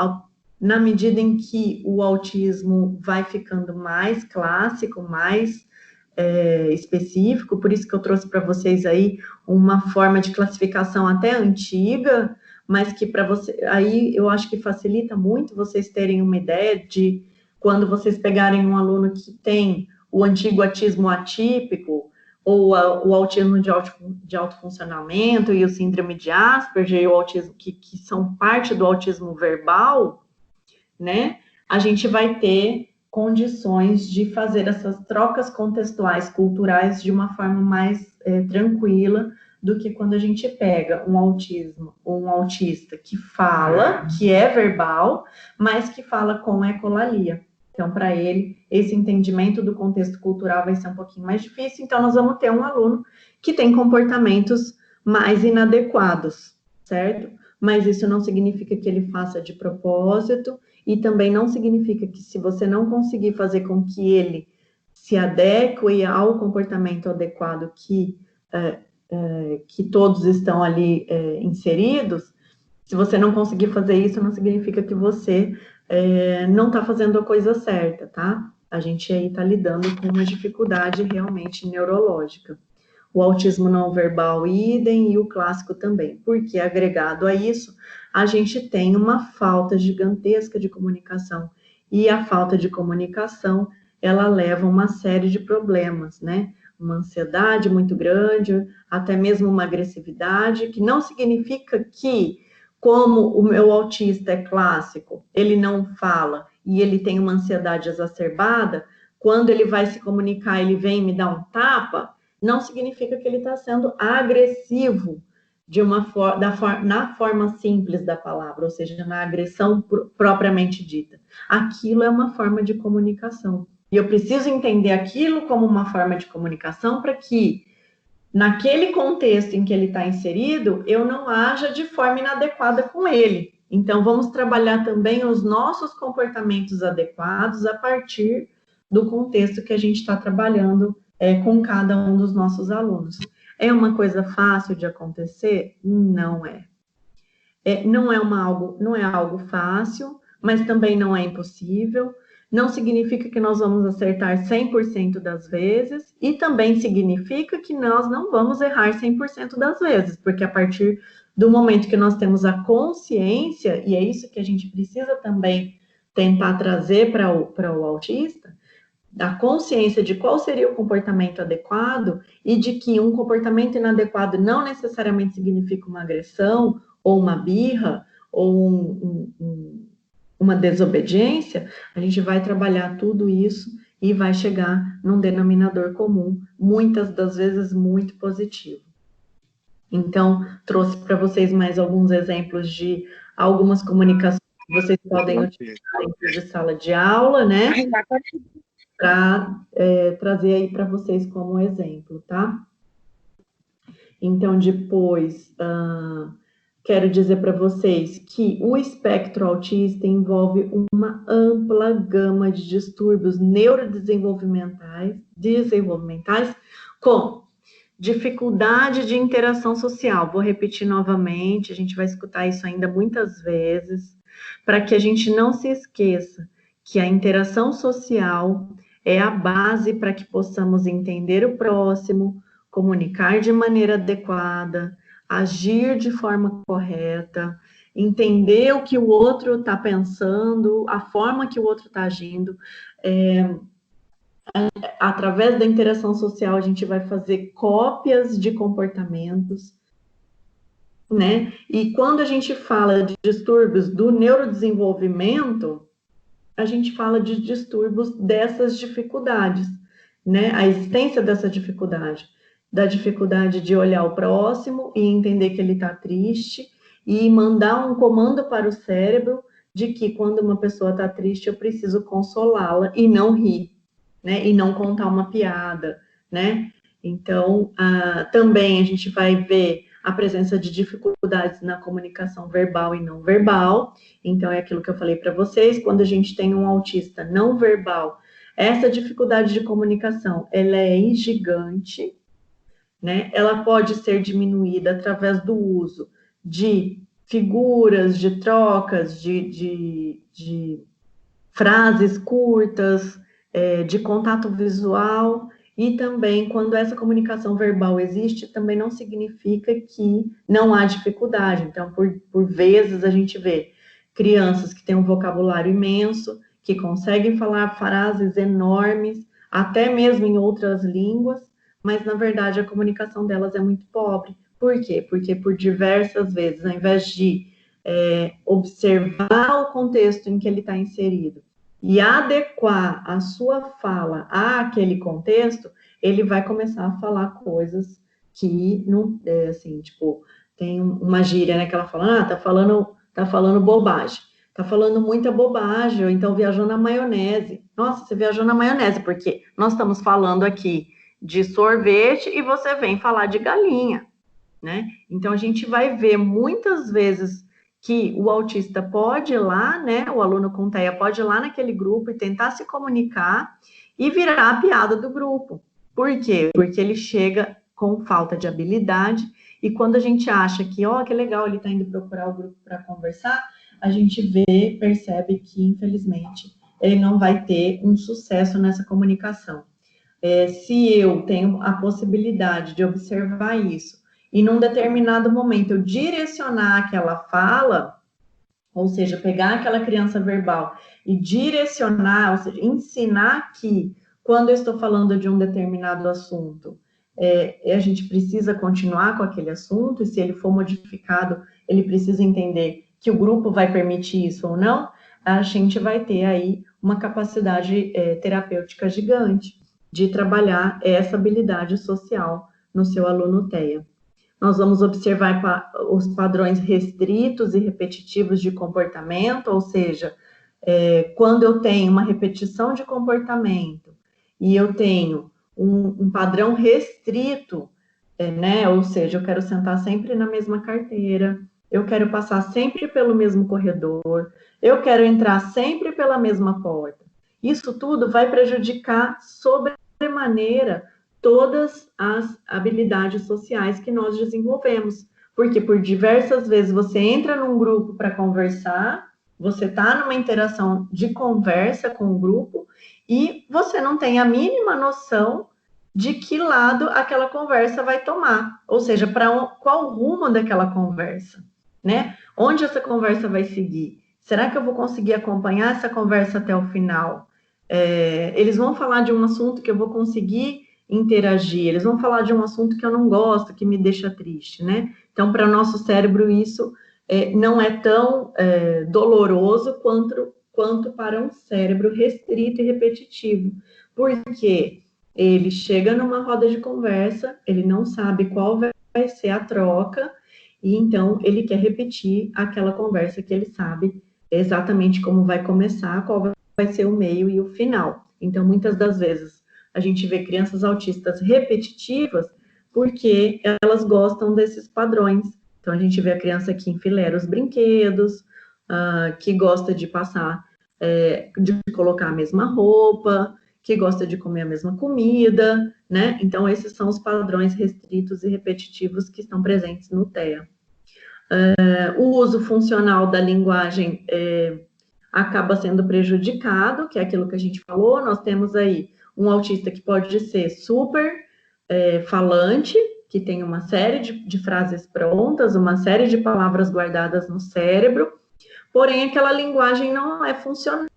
[SPEAKER 1] na medida em que o autismo vai ficando mais clássico, mais específico, por isso que eu trouxe para vocês aí uma forma de classificação até antiga, mas que para você, aí eu acho que facilita muito vocês terem uma ideia de quando vocês pegarem um aluno que tem o antigo autismo atípico, ou o autismo de alto funcionamento, e o síndrome de Asperger, e o autismo que são parte do autismo verbal, né? A gente vai ter condições de fazer essas trocas contextuais culturais de uma forma mais tranquila do que quando a gente pega um autista que fala, que é verbal, mas que fala com ecolalia. Então, para ele, esse entendimento do contexto cultural vai ser um pouquinho mais difícil, então nós vamos ter um aluno que tem comportamentos mais inadequados, certo? mas isso não significa que ele faça de propósito, e também não significa que se você não conseguir fazer com que ele se adeque ao comportamento adequado que todos estão ali inseridos, se você não conseguir fazer isso, não significa que você não está fazendo a coisa certa, tá? A gente aí está lidando com uma dificuldade realmente neurológica. O autismo não verbal, idem, e o clássico também, porque agregado a isso, a gente tem uma falta gigantesca de comunicação, e a falta de comunicação, ela leva a uma série de problemas, né? Uma ansiedade muito grande, até mesmo uma agressividade, que não significa que, como o meu autista é clássico, ele não fala e ele tem uma ansiedade exacerbada, quando ele vai se comunicar, ele vem me dar um tapa, não significa que ele está sendo agressivo na forma simples da palavra, ou seja, na agressão propriamente dita. Aquilo é uma forma de comunicação. E eu preciso entender aquilo como uma forma de comunicação para que, naquele contexto em que ele está inserido, eu não haja de forma inadequada com ele. Então, vamos trabalhar também os nossos comportamentos adequados a partir do contexto que a gente está trabalhando com cada um dos nossos alunos. É uma coisa fácil de acontecer? Não é. Não é algo fácil, mas também não é impossível. Não significa que nós vamos acertar 100% das vezes, e também significa que nós não vamos errar 100% das vezes, porque a partir do momento que nós temos a consciência, e é isso que a gente precisa também tentar trazer para o autista, a consciência de qual seria o comportamento adequado, e de que um comportamento inadequado não necessariamente significa uma agressão, ou uma birra, ou uma desobediência, a gente vai trabalhar tudo isso e vai chegar num denominador comum, muitas das vezes muito positivo. Então, trouxe para vocês mais alguns exemplos de algumas comunicações que vocês podem utilizar dentro de sala de aula, né? Para trazer aí para vocês como exemplo, tá? Então, depois, quero dizer para vocês que o espectro autista envolve uma ampla gama de distúrbios neurodesenvolvimentais, com dificuldade de interação social. Vou repetir novamente, a gente vai escutar isso ainda muitas vezes, para que a gente não se esqueça que a interação social é a base para que possamos entender o próximo, comunicar de maneira adequada, agir de forma correta, entender o que o outro está pensando, a forma que o outro está agindo. Através da interação social, a gente vai fazer cópias de comportamentos, né? E quando a gente fala de distúrbios do neurodesenvolvimento, a gente fala de distúrbios dessas dificuldades, né? A existência dessa dificuldade, da dificuldade de olhar o próximo e entender que ele está triste, e mandar um comando para o cérebro de que quando uma pessoa está triste, eu preciso consolá-la e não rir, né? E não contar uma piada, né? Então, também a gente vai ver a presença de dificuldades na comunicação verbal e não verbal. Então, é aquilo que eu falei para vocês, quando a gente tem um autista não verbal, essa dificuldade de comunicação, ela é gigante, né? Ela pode ser diminuída através do uso de figuras, de trocas, de frases curtas, de contato visual. E também, quando essa comunicação verbal existe, também não significa que não há dificuldade. Então, por vezes, a gente vê crianças que têm um vocabulário imenso, que conseguem falar frases enormes, até mesmo em outras línguas, mas, na verdade, a comunicação delas é muito pobre. Por quê? Porque, por diversas vezes, ao invés de observar o contexto em que ele está inserido e adequar a sua fala àquele contexto, ele vai começar a falar coisas que não, assim, tipo, tem uma gíria, né, que ela fala, tá falando bobagem, tá falando muita bobagem, ou então viajou na maionese. Nossa, você viajou na maionese, porque nós estamos falando aqui de sorvete e você vem falar de galinha, né? Então, a gente vai ver muitas vezes que o autista pode ir lá, né, o aluno com TEA pode ir lá naquele grupo e tentar se comunicar e virar a piada do grupo. Por quê? Porque ele chega com falta de habilidade e quando a gente acha que, que legal, ele está indo procurar o grupo para conversar, a gente percebe que, infelizmente, ele não vai ter um sucesso nessa comunicação. Se eu tenho a possibilidade de observar isso e num determinado momento eu direcionar aquela fala, ou seja, pegar aquela criança verbal e direcionar, ou seja, ensinar que quando eu estou falando de um determinado assunto, a gente precisa continuar com aquele assunto, e se ele for modificado, ele precisa entender que o grupo vai permitir isso ou não, a gente vai ter aí uma capacidade terapêutica gigante de trabalhar essa habilidade social no seu aluno TEA. Nós vamos observar os padrões restritos e repetitivos de comportamento, ou seja, quando eu tenho uma repetição de comportamento e eu tenho um padrão restrito, né? Ou seja, eu quero sentar sempre na mesma carteira, eu quero passar sempre pelo mesmo corredor, eu quero entrar sempre pela mesma porta. Isso tudo vai prejudicar sobremaneira todas as habilidades sociais que nós desenvolvemos. Porque por diversas vezes você entra num grupo para conversar, você está numa interação de conversa com o grupo e você não tem a mínima noção de que lado aquela conversa vai tomar, ou seja, qual o rumo daquela conversa, né? Onde essa conversa vai seguir? Será que eu vou conseguir acompanhar essa conversa até o final? Eles vão falar de um assunto que eu vou conseguir interagir, eles vão falar de um assunto que eu não gosto, que me deixa triste, né? Então, para o nosso cérebro, isso não é tão doloroso quanto para um cérebro restrito e repetitivo, porque ele chega numa roda de conversa, ele não sabe qual vai ser a troca, e então ele quer repetir aquela conversa que ele sabe exatamente como vai começar, qual vai ser o meio e o final. Então, muitas das vezes, a gente vê crianças autistas repetitivas porque elas gostam desses padrões. Então, a gente vê a criança que enfileira os brinquedos, que gosta de passar, de colocar a mesma roupa, que gosta de comer a mesma comida, né? Então, esses são os padrões restritos e repetitivos que estão presentes no TEA. O uso funcional da linguagem acaba sendo prejudicado, que é aquilo que a gente falou. Nós temos aí um autista que pode ser super falante, que tem uma série de frases prontas, uma série de palavras guardadas no cérebro, porém aquela linguagem não é funcional,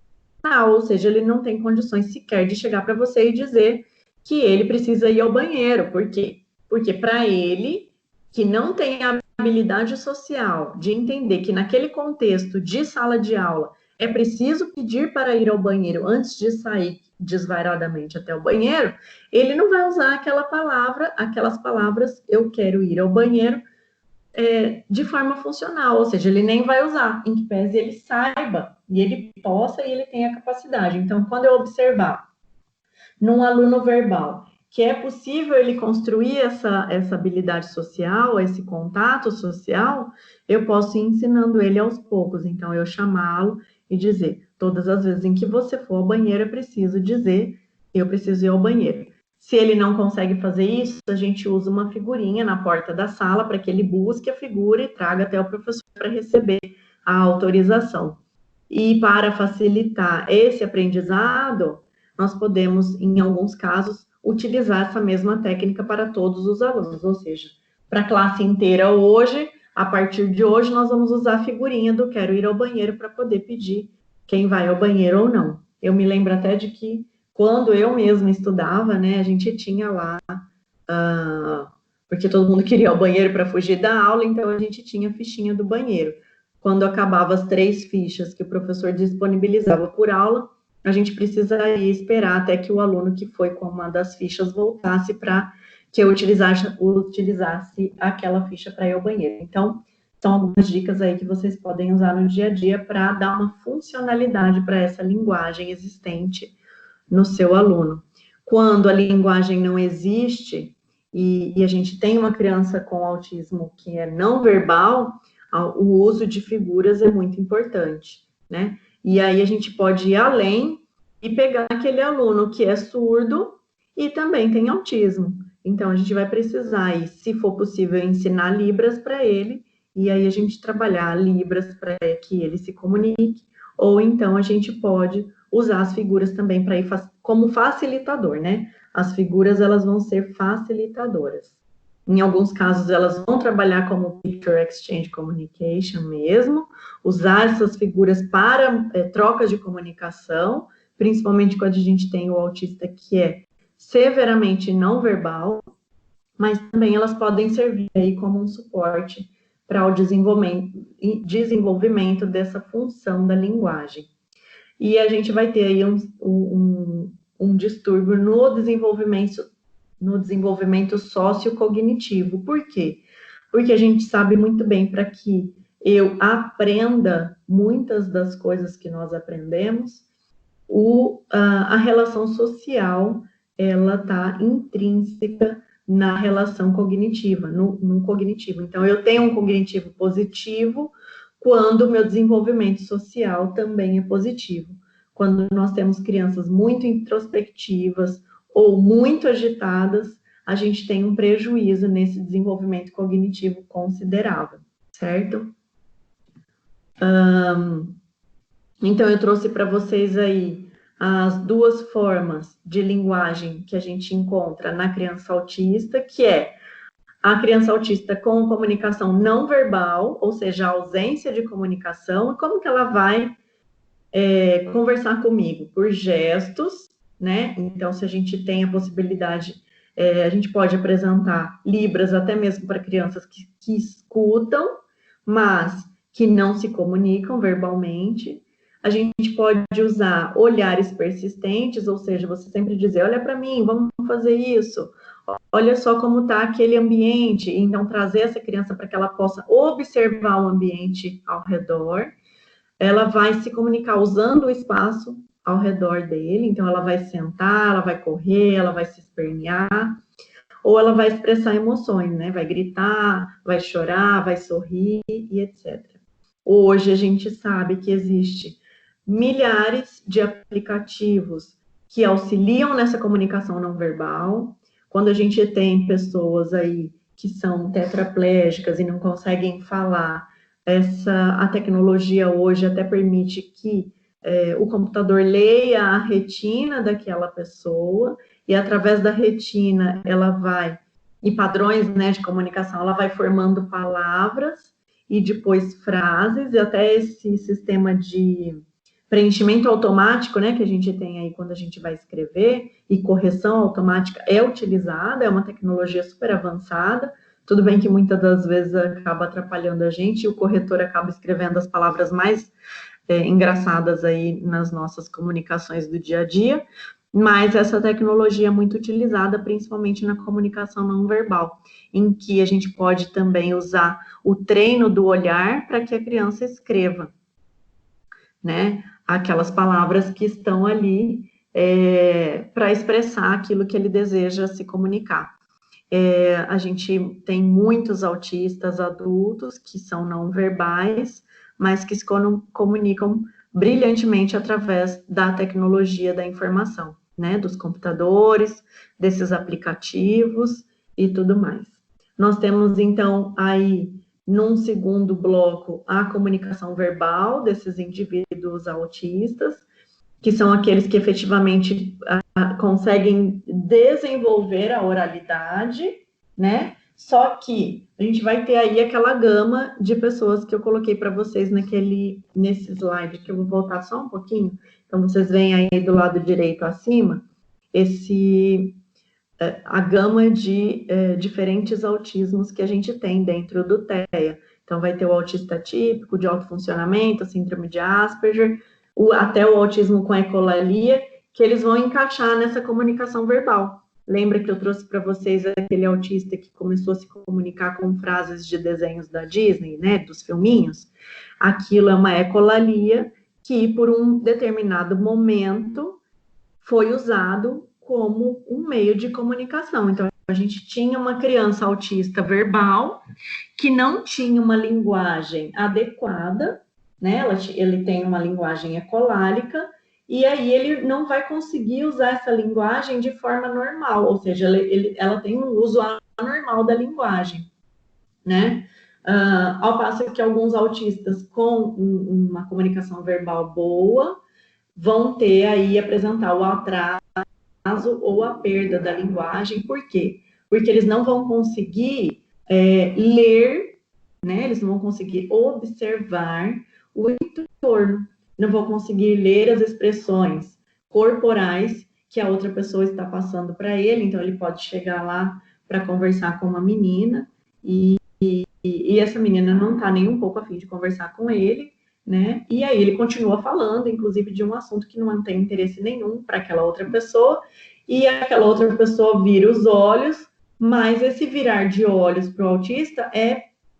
[SPEAKER 1] ou seja, ele não tem condições sequer de chegar para você e dizer que ele precisa ir ao banheiro. Por quê? Porque para ele, que não tem a habilidade social de entender que naquele contexto de sala de aula é preciso pedir para ir ao banheiro antes de sair desvairadamente até o banheiro, ele não vai usar aquelas palavras, eu quero ir ao banheiro, de forma funcional, ou seja, ele nem vai usar, em que pese ele saiba, e ele possa e ele tenha capacidade. Então, quando eu observar num aluno verbal que é possível ele construir essa habilidade social, esse contato social, eu posso ir ensinando ele aos poucos. Então, eu chamá-lo e dizer, todas as vezes em que você for ao banheiro, eu preciso dizer, eu preciso ir ao banheiro. Se ele não consegue fazer isso, a gente usa uma figurinha na porta da sala para que ele busque a figura e traga até o professor para receber a autorização. E para facilitar esse aprendizado, nós podemos, em alguns casos, utilizar essa mesma técnica para todos os alunos, ou seja, para a classe inteira hoje, a partir de hoje, nós vamos usar a figurinha do quero ir ao banheiro para poder pedir quem vai ao banheiro ou não. Eu me lembro até de que, quando eu mesma estudava, né, a gente tinha lá, porque todo mundo queria ir ao banheiro para fugir da aula, então a gente tinha a fichinha do banheiro. Quando acabava as 3 fichas que o professor disponibilizava por aula, a gente precisaria esperar até que o aluno que foi com uma das fichas voltasse para que eu utilizasse aquela ficha para ir ao banheiro. Então, são algumas dicas aí que vocês podem usar no dia a dia para dar uma funcionalidade para essa linguagem existente no seu aluno. Quando a linguagem não existe e a gente tem uma criança com autismo que é não verbal, o uso de figuras é muito importante, né? E aí a gente pode ir além e pegar aquele aluno que é surdo e também tem autismo. Então, a gente vai precisar, e se for possível, ensinar Libras para ele, e aí a gente trabalhar Libras para que ele se comunique, ou então a gente pode usar as figuras também para ir como facilitador, né? As figuras, elas vão ser facilitadoras. Em alguns casos, elas vão trabalhar como Picture Exchange Communication mesmo, usar essas figuras para trocas de comunicação, principalmente quando a gente tem o autista que é severamente não verbal, mas também elas podem servir aí como um suporte para o desenvolvimento dessa função da linguagem. E a gente vai ter aí um distúrbio no desenvolvimento sociocognitivo. Por quê? Porque a gente sabe muito bem, para que eu aprenda muitas das coisas que nós aprendemos, a relação social, ela está intrínseca na relação cognitiva, no cognitivo. Então, eu tenho um cognitivo positivo quando o meu desenvolvimento social também é positivo. Quando nós temos crianças muito introspectivas ou muito agitadas, a gente tem um prejuízo nesse desenvolvimento cognitivo considerável, certo? Então, eu trouxe para vocês aí as duas formas de linguagem que a gente encontra na criança autista, que é a criança autista com comunicação não verbal, ou seja, a ausência de comunicação, e como que ela vai conversar comigo? Por gestos, né? Então, se a gente tem a possibilidade, a gente pode apresentar Libras até mesmo para crianças que escutam, mas que não se comunicam verbalmente. A gente pode usar olhares persistentes, ou seja, você sempre dizer, olha para mim, vamos fazer isso, olha só como está aquele ambiente, então trazer essa criança para que ela possa observar o ambiente ao redor. Ela vai se comunicar usando o espaço ao redor dele, então ela vai sentar, ela vai correr, ela vai se espernear, ou ela vai expressar emoções, né? Vai gritar, vai chorar, vai sorrir e etc. Hoje a gente sabe que existe milhares de aplicativos que auxiliam nessa comunicação não verbal. Quando a gente tem pessoas aí que são tetraplégicas e não conseguem falar, a tecnologia hoje até permite que o computador leia a retina daquela pessoa, e através da retina ela vai, e padrões, né, de comunicação, ela vai formando palavras e depois frases, e até esse sistema de preenchimento automático, né, que a gente tem aí quando a gente vai escrever, e correção automática é utilizada, é uma tecnologia super avançada. Tudo bem que muitas das vezes acaba atrapalhando a gente, e o corretor acaba escrevendo as palavras mais engraçadas aí nas nossas comunicações do dia a dia, mas essa tecnologia é muito utilizada, principalmente na comunicação não verbal, em que a gente pode também usar o treino do olhar para que a criança escreva, né, aquelas palavras que estão ali para expressar aquilo que ele deseja se comunicar. A gente tem muitos autistas adultos que são não verbais, mas que se comunicam brilhantemente através da tecnologia da informação, né, dos computadores, desses aplicativos e tudo mais. Nós temos, então, aí, num segundo bloco, a comunicação verbal desses indivíduos autistas, que são aqueles que efetivamente conseguem desenvolver a oralidade, né? Só que a gente vai ter aí aquela gama de pessoas que eu coloquei para vocês nesse slide, que eu vou voltar só um pouquinho. Então, vocês veem aí do lado direito acima, a gama de diferentes autismos que a gente tem dentro do TEA. Então, vai ter o autista típico, de alto funcionamento, a síndrome de Asperger, até o autismo com ecolalia, que eles vão encaixar nessa comunicação verbal. Lembra que eu trouxe para vocês aquele autista que começou a se comunicar com frases de desenhos da Disney, né, dos filminhos? Aquilo é uma ecolalia que, por um determinado momento, foi usado como um meio de comunicação. Então, a gente tinha uma criança autista verbal que não tinha uma linguagem adequada, né? Ele tem uma linguagem ecolálica, e aí ele não vai conseguir usar essa linguagem de forma normal, ou seja, ela tem um uso anormal da linguagem, né? Ao passo que alguns autistas com uma comunicação verbal boa vão ter aí, apresentar o atraso ou a perda da linguagem. Por quê? Porque eles não vão conseguir ler, né? Eles não vão conseguir observar o entorno, não vão conseguir ler as expressões corporais que a outra pessoa está passando para ele. Então, ele pode chegar lá para conversar com uma menina e essa menina não está nem um pouco a fim de conversar com ele, né? E aí ele continua falando, inclusive, de um assunto que não tem interesse nenhum para aquela outra pessoa, e aquela outra pessoa vira os olhos, mas esse virar de olhos para o autista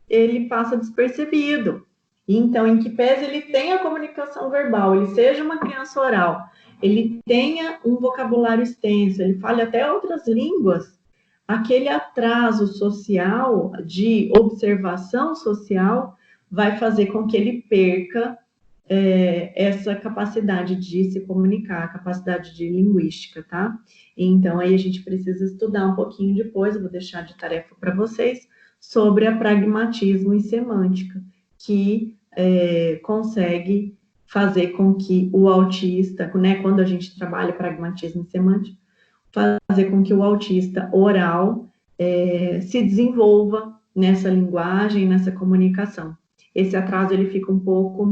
[SPEAKER 1] ele passa despercebido. Então, em que pese ele tenha comunicação verbal, ele seja uma criança oral, ele tenha um vocabulário extenso, ele fale até outras línguas, aquele atraso social, de observação social, vai fazer com que ele perca essa capacidade de se comunicar, a capacidade de linguística, tá? Então, aí a gente precisa estudar um pouquinho depois, eu vou deixar de tarefa para vocês, sobre a pragmatismo e semântica, que consegue fazer com que o autista, né, quando a gente trabalha pragmatismo e semântica, fazer com que o autista oral se desenvolva nessa linguagem, nessa comunicação. Esse atraso, ele fica um pouco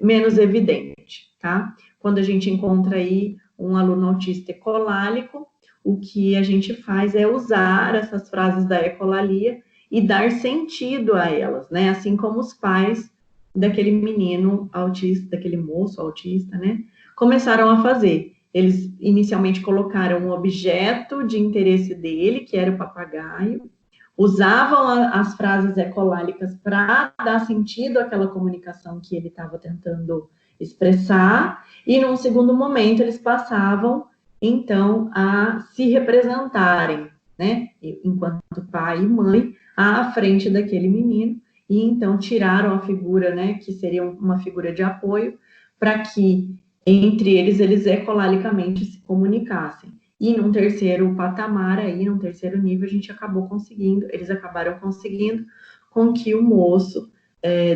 [SPEAKER 1] menos evidente, tá? Quando a gente encontra aí um aluno autista ecolálico, o que a gente faz é usar essas frases da ecolalia e dar sentido a elas, né? Assim como os pais daquele menino autista, daquele moço autista, né? Começaram a fazer. Eles inicialmente colocaram um objeto de interesse dele, que era o papagaio, usavam as frases ecolálicas para dar sentido àquela comunicação que ele estava tentando expressar, e num segundo momento eles passavam, então, a se representarem, né, enquanto pai e mãe, à frente daquele menino, e então tiraram a figura, né, que seria uma figura de apoio, para que entre eles ecolalicamente se comunicassem. E num terceiro patamar, aí, num terceiro nível, eles acabaram conseguindo com que o moço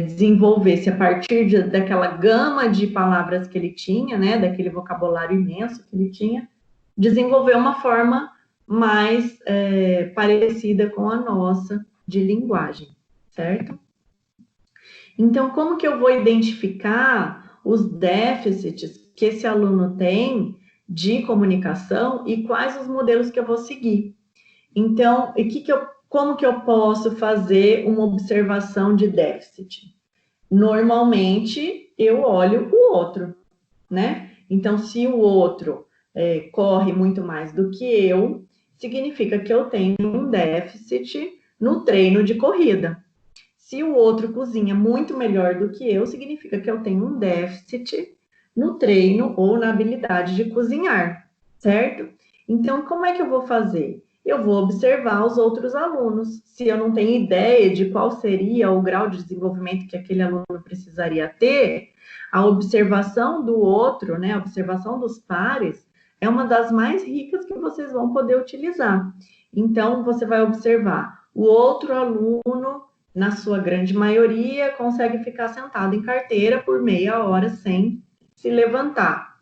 [SPEAKER 1] desenvolvesse, a partir daquela gama de palavras que ele tinha, né, daquele vocabulário imenso que ele tinha, desenvolver uma forma mais parecida com a nossa de linguagem, certo? Então, como que eu vou identificar os déficits que esse aluno tem de comunicação e quais os modelos que eu vou seguir? Então, como que eu posso fazer uma observação de déficit? Normalmente, eu olho o outro, né? Então, se o outro corre muito mais do que eu, significa que eu tenho um déficit no treino de corrida. Se o outro cozinha muito melhor do que eu, significa que eu tenho um déficit no treino ou na habilidade de cozinhar, certo? Então, como é que eu vou fazer? Eu vou observar os outros alunos. Se eu não tenho ideia de qual seria o grau de desenvolvimento que aquele aluno precisaria ter, a observação do outro, né, a observação dos pares, é uma das mais ricas que vocês vão poder utilizar. Então, você vai observar o outro aluno, na sua grande maioria, consegue ficar sentado em carteira por meia hora sem se levantar,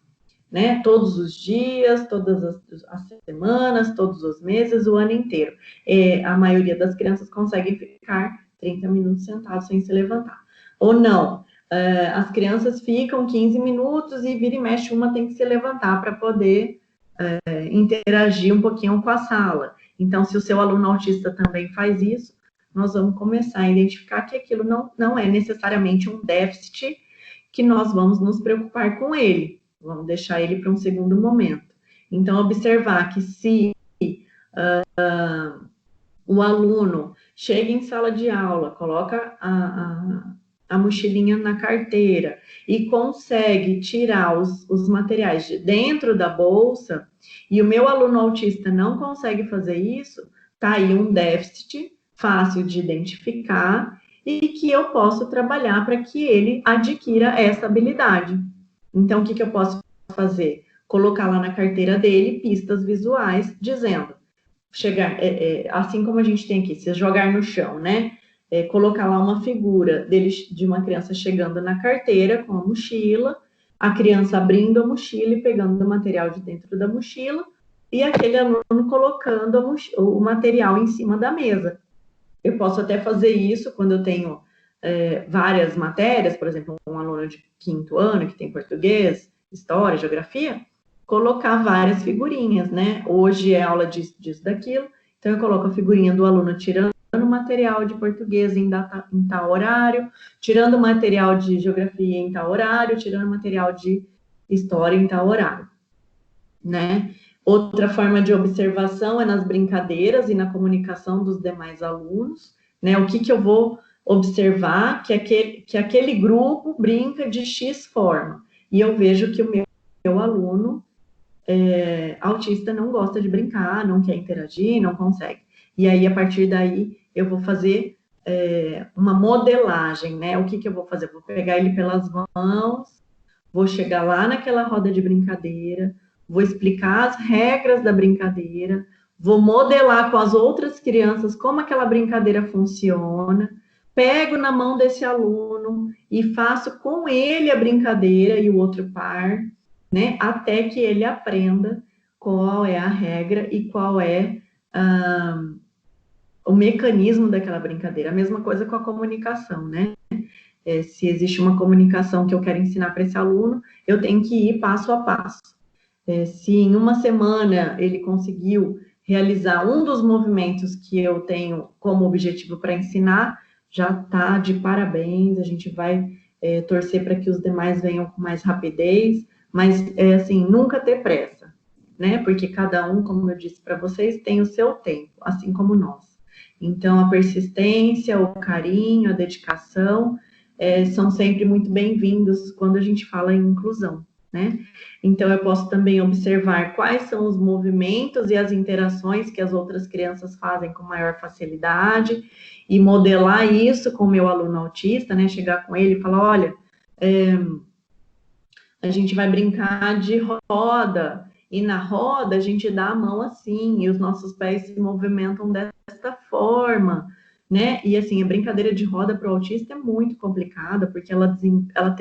[SPEAKER 1] né? Todos os dias, todas as semanas, todos os meses, o ano inteiro. A maioria das crianças consegue ficar 30 minutos sentados sem se levantar. Ou não, as crianças ficam 15 minutos e vira e mexe, uma tem que se levantar para poder interagir um pouquinho com a sala. Então, se o seu aluno autista também faz isso, nós vamos começar a identificar que aquilo não é necessariamente um déficit que nós vamos nos preocupar com ele. Vamos deixar ele para um segundo momento. Então, observar que se o aluno chega em sala de aula, coloca a mochilinha na carteira e consegue tirar os materiais de dentro da bolsa, e o meu aluno autista não consegue fazer isso, tá aí um déficit fácil de identificar e que eu posso trabalhar para que ele adquira essa habilidade. Então, o que eu posso fazer? Colocar lá na carteira dele pistas visuais dizendo, chegar, assim como a gente tem aqui, se jogar no chão, né? Colocar lá uma figura de uma criança chegando na carteira com a mochila, a criança abrindo a mochila e pegando o material de dentro da mochila, e aquele aluno colocando o material em cima da mesa. Eu posso até fazer isso quando eu tenho várias matérias, por exemplo, um aluno de 5º ano que tem português, história, geografia, colocar várias figurinhas, né? Hoje é aula disso, daquilo, então eu coloco a figurinha do aluno tirando material de português em tal horário, tirando material de geografia em tal horário, tirando material de história em tal horário, né? Outra forma de observação é nas brincadeiras e na comunicação dos demais alunos, né? O que eu vou observar? Que aquele grupo brinca de X forma, e eu vejo que o meu aluno autista não gosta de brincar, não quer interagir, não consegue. E aí, a partir daí, eu vou fazer uma modelagem, né? O que eu vou fazer? Vou pegar ele pelas mãos, vou chegar lá naquela roda de brincadeira, vou explicar as regras da brincadeira, vou modelar com as outras crianças como aquela brincadeira funciona, pego na mão desse aluno e faço com ele a brincadeira e o outro par, né, até que ele aprenda qual é a regra e qual é o mecanismo daquela brincadeira. A mesma coisa com a comunicação, né? Se existe uma comunicação que eu quero ensinar para esse aluno, eu tenho que ir passo a passo. Se em uma semana ele conseguiu realizar um dos movimentos que eu tenho como objetivo para ensinar, já está de parabéns, a gente vai torcer para que os demais venham com mais rapidez, mas, assim, nunca ter pressa, né? Porque cada um, como eu disse para vocês, tem o seu tempo, assim como nós. Então, a persistência, o carinho, a dedicação são sempre muito bem-vindos quando a gente fala em inclusão, né? Então, eu posso também observar quais são os movimentos e as interações que as outras crianças fazem com maior facilidade e modelar isso com o meu aluno autista, né? Chegar com ele e falar, olha, a gente vai brincar de roda, e na roda a gente dá a mão assim, e os nossos pés se movimentam desta forma, né? E assim, a brincadeira de roda para o autista é muito complicada, porque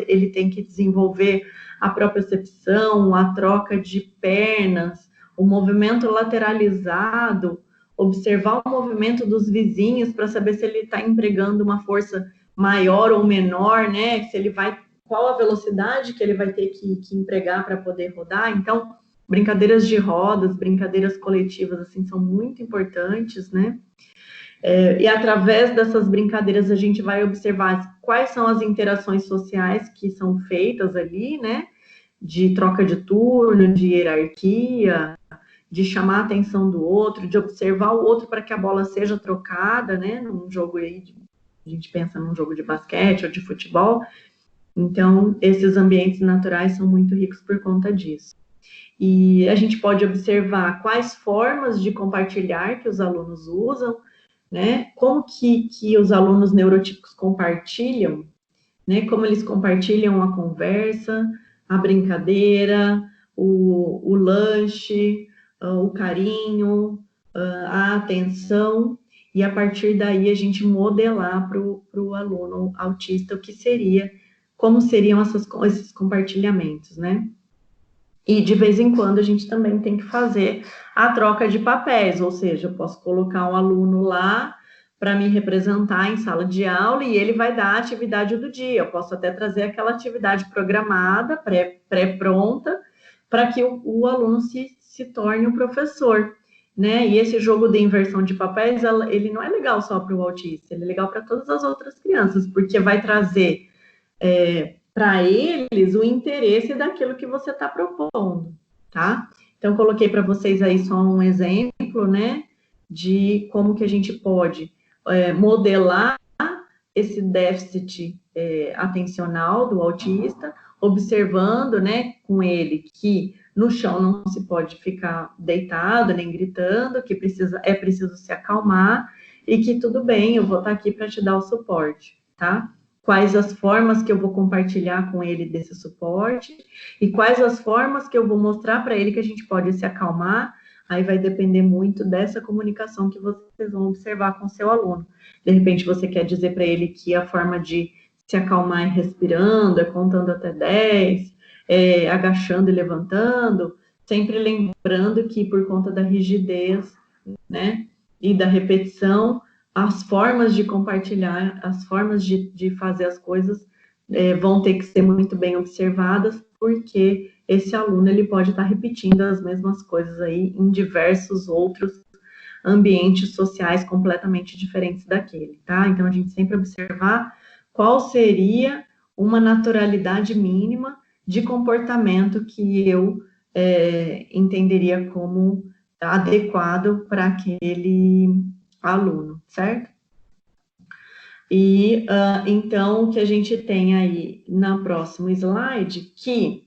[SPEAKER 1] ele tem que desenvolver a propriocepção, a troca de pernas, o movimento lateralizado, observar o movimento dos vizinhos para saber se ele está empregando uma força maior ou menor, né? Se ele vai, qual a velocidade que ele vai ter que empregar para poder rodar. Então, brincadeiras de rodas, brincadeiras coletivas, assim, são muito importantes, né? E através dessas brincadeiras a gente vai observar quais são as interações sociais que são feitas ali, né? De troca de turno, de hierarquia, de chamar a atenção do outro, de observar o outro para que a bola seja trocada, né? Num jogo aí, a gente pensa num jogo de basquete ou de futebol. Então, esses ambientes naturais são muito ricos por conta disso. E a gente pode observar quais formas de compartilhar que os alunos usam, né? Como que os alunos neurotípicos compartilham, né? Como eles compartilham a conversa, a brincadeira, o lanche, o carinho, a atenção, e a partir daí a gente modelar para o aluno autista o que seria, como seriam esses compartilhamentos, né? E, de vez em quando, a gente também tem que fazer a troca de papéis, ou seja, eu posso colocar um aluno lá para me representar em sala de aula e ele vai dar a atividade do dia. Eu posso até trazer aquela atividade programada, pré-pronta, para que o aluno se torne o professor, né? E esse jogo de inversão de papéis, ele não é legal só para o autista, ele é legal para todas as outras crianças, porque vai trazer para eles o interesse daquilo que você está propondo, tá? Então, coloquei para vocês aí só um exemplo, né, de como que a gente pode modelar esse déficit atencional do autista, observando, né, com ele que no chão não se pode ficar deitado nem gritando, que é preciso se acalmar e que tudo bem, eu vou estar aqui para te dar o suporte, tá? Quais as formas que eu vou compartilhar com ele desse suporte e quais as formas que eu vou mostrar para ele que a gente pode se acalmar. Aí vai depender muito dessa comunicação que vocês vão observar com o seu aluno. De repente, você quer dizer para ele que a forma de se acalmar é respirando, é contando até 10, agachando e levantando, sempre lembrando que por conta da rigidez, né, e da repetição, as formas de compartilhar, as formas de fazer as coisas vão ter que ser muito bem observadas, porque esse aluno ele pode estar repetindo as mesmas coisas aí em diversos outros ambientes sociais completamente diferentes daquele, tá? Então, a gente sempre observar qual seria uma naturalidade mínima de comportamento que eu entenderia como adequado para aquele aluno, certo? E, então, o que a gente tem aí na próximo slide, que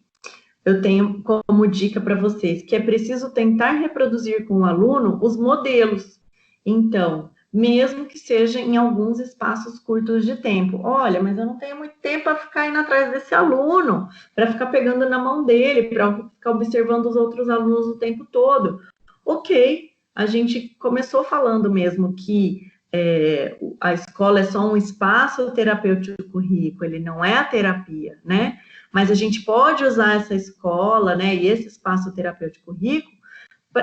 [SPEAKER 1] eu tenho como dica para vocês, que é preciso tentar reproduzir com o aluno os modelos. Então, mesmo que seja em alguns espaços curtos de tempo. Olha, mas eu não tenho muito tempo para ficar indo atrás desse aluno, para ficar pegando na mão dele, para ficar observando os outros alunos o tempo todo. Ok, a gente começou falando mesmo que a escola é só um espaço terapêutico rico, ele não é a terapia, né? Mas a gente pode usar essa escola, né, e esse espaço terapêutico rico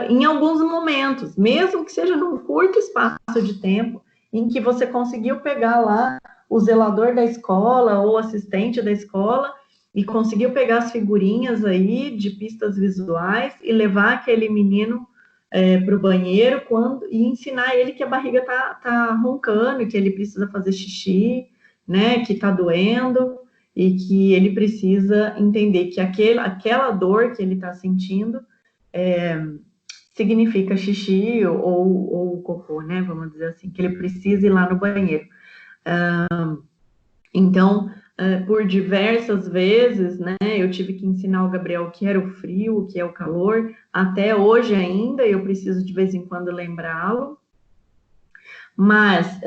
[SPEAKER 1] em alguns momentos, mesmo que seja num curto espaço de tempo, em que você conseguiu pegar lá o zelador da escola ou assistente da escola e conseguiu pegar as figurinhas aí de pistas visuais e levar aquele menino para o banheiro e ensinar ele que a barriga tá roncando, que ele precisa fazer xixi, né, que tá doendo e que ele precisa entender que aquela dor que ele está sentindo significa xixi ou cocô, né, vamos dizer assim, que ele precisa ir lá no banheiro. Então, por diversas vezes, né, eu tive que ensinar o Gabriel o que era o frio, o que é o calor, até hoje ainda, eu preciso de vez em quando lembrá-lo, mas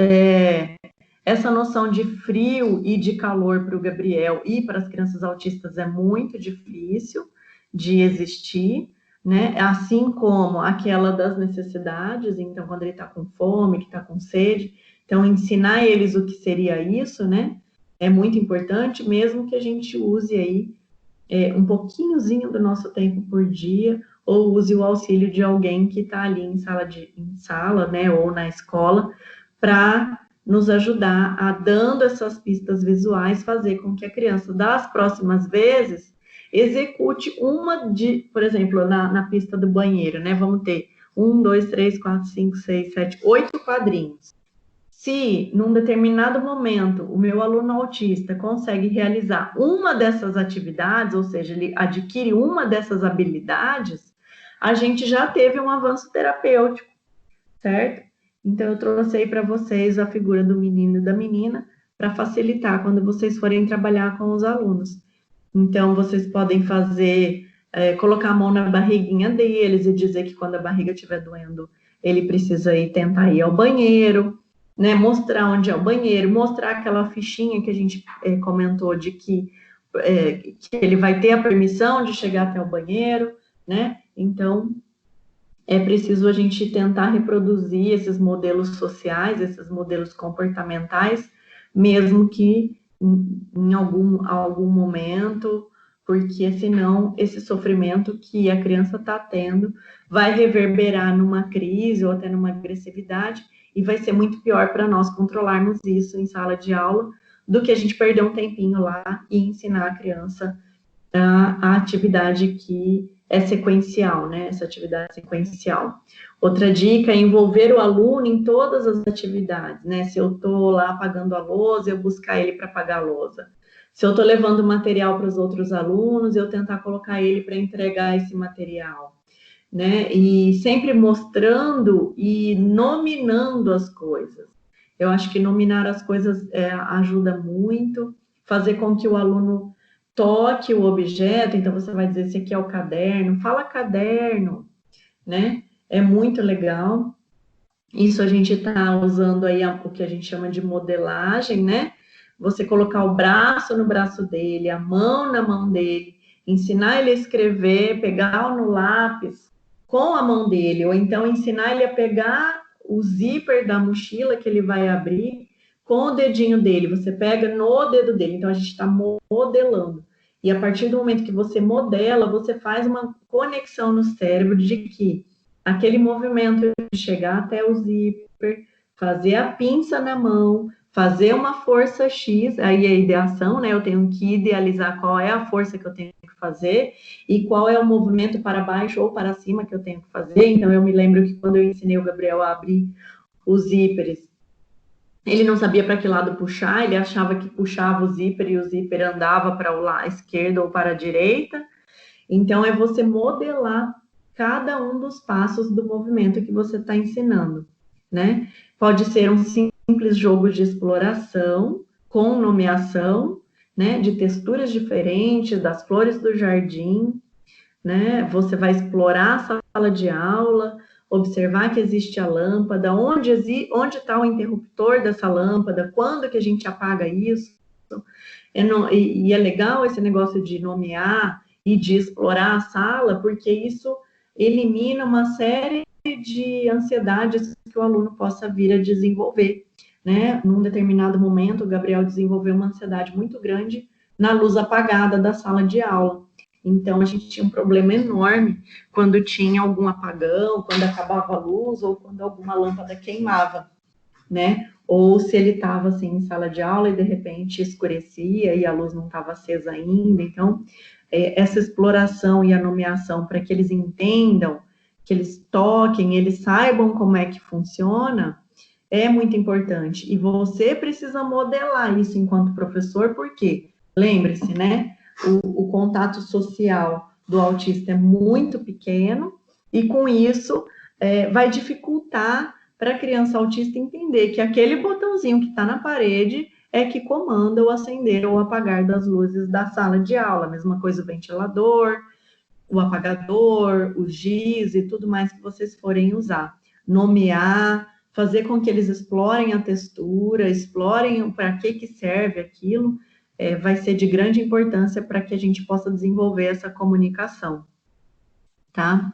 [SPEAKER 1] essa noção de frio e de calor para o Gabriel e para as crianças autistas é muito difícil de existir, né, assim como aquela das necessidades, então, quando ele está com fome, que está com sede, então, ensinar eles o que seria isso, né, é muito importante, mesmo que a gente use aí um pouquinhozinho do nosso tempo por dia, ou use o auxílio de alguém que está ali em sala, né, ou na escola, para nos ajudar a, dando essas pistas visuais, fazer com que a criança, das próximas vezes, execute por exemplo, na pista do banheiro, né, vamos ter 1, 2, 3, 4, 5, 6, 7, 8 quadrinhos. Se, num determinado momento, o meu aluno autista consegue realizar uma dessas atividades, ou seja, ele adquire uma dessas habilidades, a gente já teve um avanço terapêutico, certo? Então, eu trouxe aí para vocês a figura do menino e da menina para facilitar quando vocês forem trabalhar com os alunos. Então, vocês podem colocar a mão na barriguinha deles e dizer que quando a barriga estiver doendo, ele precisa tentar ir ao banheiro, né, mostrar onde é o banheiro, mostrar aquela fichinha que a gente comentou de que ele vai ter a permissão de chegar até o banheiro, né? Então, é preciso a gente tentar reproduzir esses modelos sociais, esses modelos comportamentais, mesmo que em algum momento, porque senão esse sofrimento que a criança está tendo vai reverberar numa crise ou até numa agressividade, e vai ser muito pior para nós controlarmos isso em sala de aula do que a gente perder um tempinho lá e ensinar a criança a atividade que é sequencial, né? Essa atividade sequencial. Outra dica é envolver o aluno em todas as atividades, né? Se eu estou lá apagando a lousa, eu buscar ele para apagar a lousa. Se eu estou levando material para os outros alunos, eu tentar colocar ele para entregar esse material, né? E sempre mostrando e nominando as coisas. Eu acho que nominar as coisas ajuda muito. fazer com que o aluno toque o objeto. Então, você vai dizer, esse aqui é o caderno, fala caderno, né? É muito legal. Isso a gente está usando aí o que a gente chama de modelagem, né? Você colocar o braço no braço dele, a mão na mão dele, ensinar ele a escrever, pegar no lápis com a mão dele, ou então ensinar ele a pegar o zíper da mochila que ele vai abrir com o dedinho dele. Você pega no dedo dele. Então, a gente está modelando. E a partir do momento que você modela, você faz uma conexão no cérebro de que aquele movimento de chegar até o zíper, fazer a pinça na mão, fazer uma força X, aí a ideação, né? Eu tenho que idealizar qual é a força que eu tenho que fazer e qual é o movimento para baixo ou para cima que eu tenho que fazer. Então, eu me lembro que quando eu ensinei o Gabriel a abrir os zíperes, ele não sabia para que lado puxar, ele achava que puxava o zíper e o zíper andava para o lado esquerdo ou para a direita. Então, é você modelar cada um dos passos do movimento que você está ensinando, né? Pode ser um simples jogo de exploração, com nomeação, né? De texturas diferentes, das flores do jardim, né? Você vai explorar a sala de aula, observar que existe a lâmpada, onde está o interruptor dessa lâmpada, quando que a gente apaga isso. E é legal esse negócio de nomear e de explorar a sala, porque isso elimina uma série de ansiedades que o aluno possa vir a desenvolver, né? Num determinado momento, o Gabriel desenvolveu uma ansiedade muito grande na luz apagada da sala de aula. Então, a gente tinha um problema enorme quando tinha algum apagão, quando acabava a luz ou quando alguma lâmpada queimava, né? Ou se ele estava assim em sala de aula e de repente escurecia e a luz não estava acesa ainda. Então, essa exploração e a nomeação para que eles entendam, que eles toquem, eles saibam como é que funciona, é muito importante. E você precisa modelar isso enquanto professor, porque, lembre-se, né? O contato social do autista é muito pequeno e, com isso, vai dificultar para a criança autista entender que aquele botãozinho que está na parede é que comanda o acender ou apagar das luzes da sala de aula. A mesma coisa o ventilador, o apagador, o giz e tudo mais que vocês forem usar. Nomear, fazer com que eles explorem a textura, explorem para que serve aquilo, vai ser de grande importância para que a gente possa desenvolver essa comunicação, tá?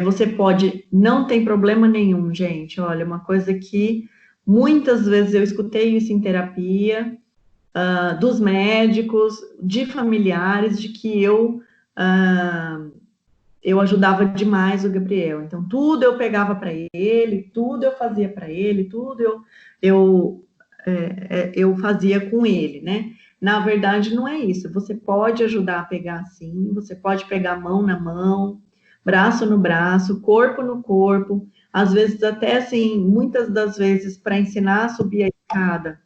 [SPEAKER 1] Você pode, não tem problema nenhum, gente, olha, uma coisa que muitas vezes eu escutei isso em terapia, dos médicos, de familiares, de que eu ajudava demais o Gabriel, então tudo eu pegava para ele, tudo eu fazia para ele, tudo eu fazia com ele, né? Na verdade, não é isso, você pode ajudar a pegar sim, você pode pegar mão na mão, braço no braço, corpo no corpo, às vezes até assim, muitas das vezes para ensinar a subir a escada,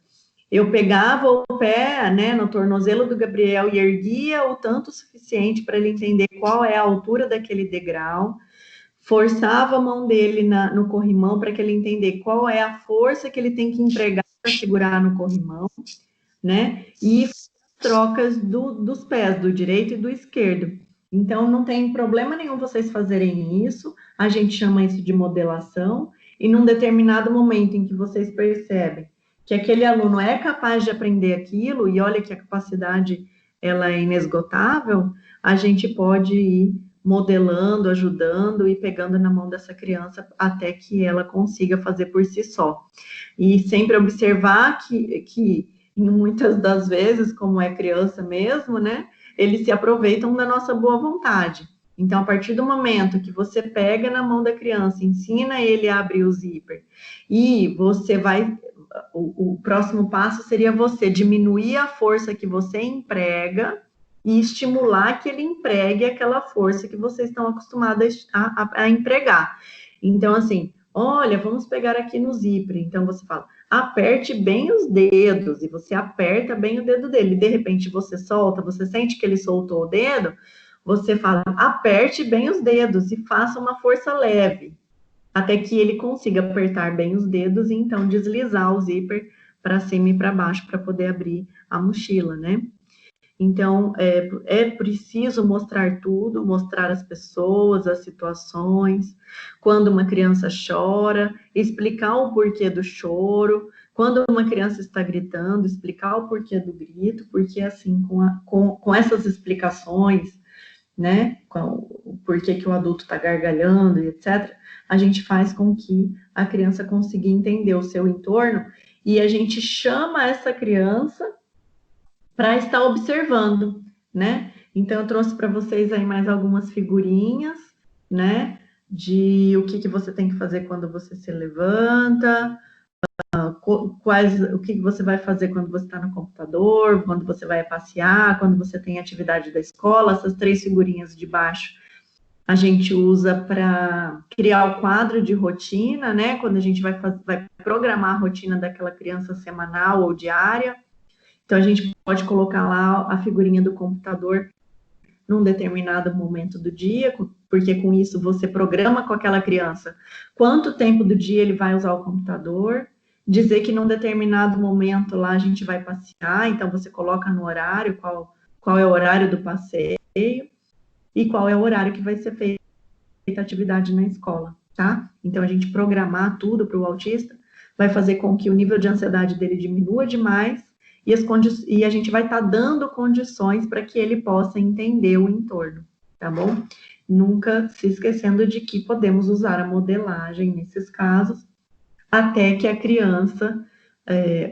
[SPEAKER 1] eu pegava o pé, né, no tornozelo do Gabriel e erguia o tanto suficiente para ele entender qual é a altura daquele degrau, forçava a mão dele no corrimão para que ele entender qual é a força que ele tem que empregar para segurar no corrimão, né, e trocas dos pés, do direito e do esquerdo. Então, não tem problema nenhum vocês fazerem isso, a gente chama isso de modelação, e num determinado momento em que vocês percebem que aquele aluno é capaz de aprender aquilo, e olha que a capacidade ela é inesgotável, a gente pode ir modelando, ajudando e pegando na mão dessa criança até que ela consiga fazer por si só. E sempre observar que muitas das vezes, como é criança mesmo, né, eles se aproveitam da nossa boa vontade. Então, a partir do momento que você pega na mão da criança, ensina ele a abrir o zíper, e você vai... O próximo passo seria você diminuir a força que você emprega e estimular que ele empregue aquela força que vocês estão acostumados a empregar. Então, assim, olha, vamos pegar aqui no zíper. Então, você fala, aperte bem os dedos, e você aperta bem o dedo dele. De repente, você solta, você sente que ele soltou o dedo, você fala, aperte bem os dedos e faça uma força leve, até que ele consiga apertar bem os dedos e então deslizar o zíper para cima e para baixo para poder abrir a mochila, né? Então, é preciso mostrar tudo, mostrar as pessoas, as situações, quando uma criança chora, explicar o porquê do choro, quando uma criança está gritando, explicar o porquê do grito, porque assim, com essas explicações, né, o porquê que o adulto está gargalhando e etc., a gente faz com que a criança consiga entender o seu entorno e a gente chama essa criança para estar observando, né? Então, eu trouxe para vocês aí mais algumas figurinhas, né? De o que você tem que fazer quando você se levanta, o que você vai fazer quando você está no computador, quando você vai passear, quando você tem atividade da escola. Essas 3 figurinhas de baixo a gente usa para criar o quadro de rotina, né? Quando a gente vai programar a rotina daquela criança semanal ou diária. Então, a gente pode colocar lá a figurinha do computador num determinado momento do dia, porque com isso você programa com aquela criança quanto tempo do dia ele vai usar o computador, dizer que num determinado momento lá a gente vai passear, então você coloca no horário qual é o horário do passeio e qual é o horário que vai ser feita a atividade na escola, tá? Então, a gente programar tudo para o autista vai fazer com que o nível de ansiedade dele diminua demais e a gente vai estar dando condições para que ele possa entender o entorno, tá bom? Nunca se esquecendo de que podemos usar a modelagem nesses casos, até que a criança,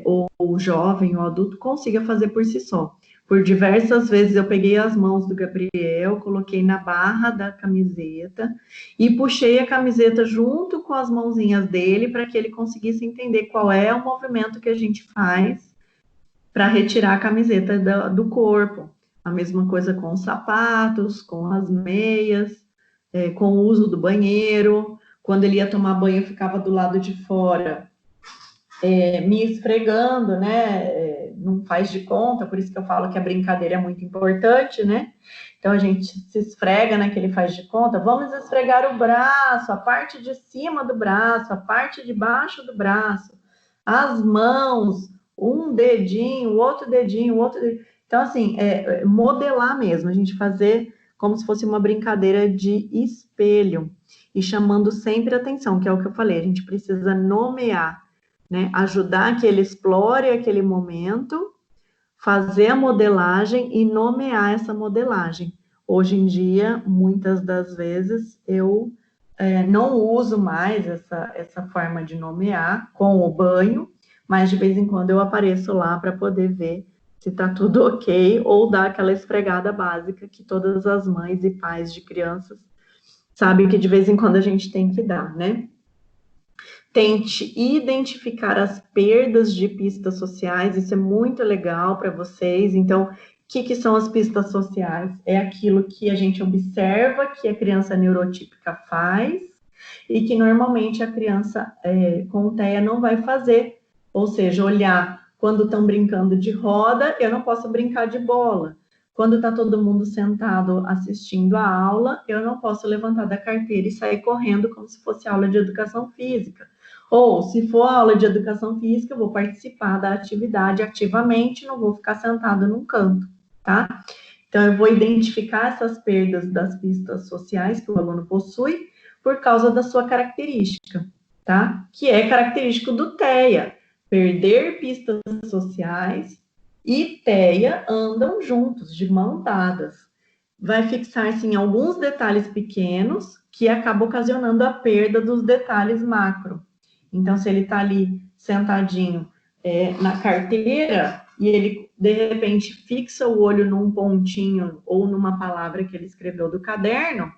[SPEAKER 1] ou o jovem, ou adulto, consiga fazer por si só. Por diversas vezes eu peguei as mãos do Gabriel, coloquei na barra da camiseta e puxei a camiseta junto com as mãozinhas dele para que ele conseguisse entender qual é o movimento que a gente faz para retirar a camiseta do corpo. A mesma coisa com os sapatos, com as meias, com o uso do banheiro. Quando ele ia tomar banho, eu ficava do lado de fora, me esfregando, né? Não faz de conta, por isso que eu falo que a brincadeira é muito importante, né? Então, a gente se esfrega naquele faz de conta. Vamos esfregar o braço, a parte de cima do braço, a parte de baixo do braço, as mãos, um dedinho, outro dedinho, outro dedinho. Então, assim, modelar mesmo, a gente fazer como se fosse uma brincadeira de espelho e chamando sempre atenção, que é o que eu falei, a gente precisa nomear, né? Ajudar que ele explore aquele momento, fazer a modelagem e nomear essa modelagem. Hoje em dia, muitas das vezes, eu não uso mais essa forma de nomear com o banho, mas de vez em quando eu apareço lá para poder ver se está tudo ok, ou dar aquela esfregada básica que todas as mães e pais de crianças sabem que de vez em quando a gente tem que dar, né? Tente identificar as perdas de pistas sociais, isso é muito legal para vocês. Então, o que são as pistas sociais? É aquilo que a gente observa que a criança neurotípica faz e que normalmente a criança com TEA não vai fazer. Ou seja, olhar quando estão brincando de roda, eu não posso brincar de bola. Quando está todo mundo sentado assistindo a aula, eu não posso levantar da carteira e sair correndo como se fosse aula de educação física. Ou, se for aula de educação física, eu vou participar da atividade ativamente, não vou ficar sentado num canto, tá? Então, eu vou identificar essas perdas das pistas sociais que o aluno possui por causa da sua característica, tá? Que é característico do TEA. Perder pistas sociais e TEA andam juntos, de mão dadas. Vai fixar-se em alguns detalhes pequenos que acabam ocasionando a perda dos detalhes macro. Então, se ele está ali sentadinho na carteira e ele, de repente, fixa o olho num pontinho ou numa palavra que ele escreveu do caderno,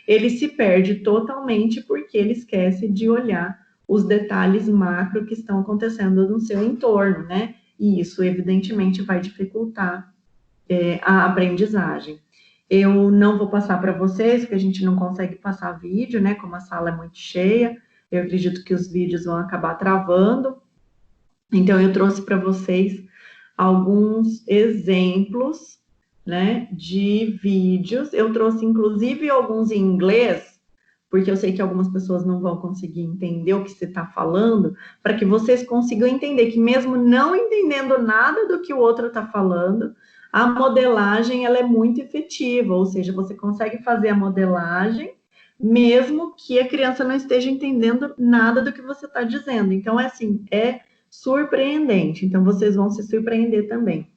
[SPEAKER 1] ele se perde totalmente porque ele esquece de olhar os detalhes macro que estão acontecendo no seu entorno, né? E isso, evidentemente, vai dificultar a aprendizagem. Eu não vou passar para vocês, porque a gente não consegue passar vídeo, né? Como a sala é muito cheia, eu acredito que os vídeos vão acabar travando. Então, eu trouxe para vocês alguns exemplos, né, de vídeos. Eu trouxe, inclusive, alguns em inglês, porque eu sei que algumas pessoas não vão conseguir entender o que você está falando, para que vocês consigam entender que mesmo não entendendo nada do que o outro está falando, a modelagem ela é muito efetiva, ou seja, você consegue fazer a modelagem mesmo que a criança não esteja entendendo nada do que você está dizendo. Então, é assim, é surpreendente. Então, vocês vão se surpreender também.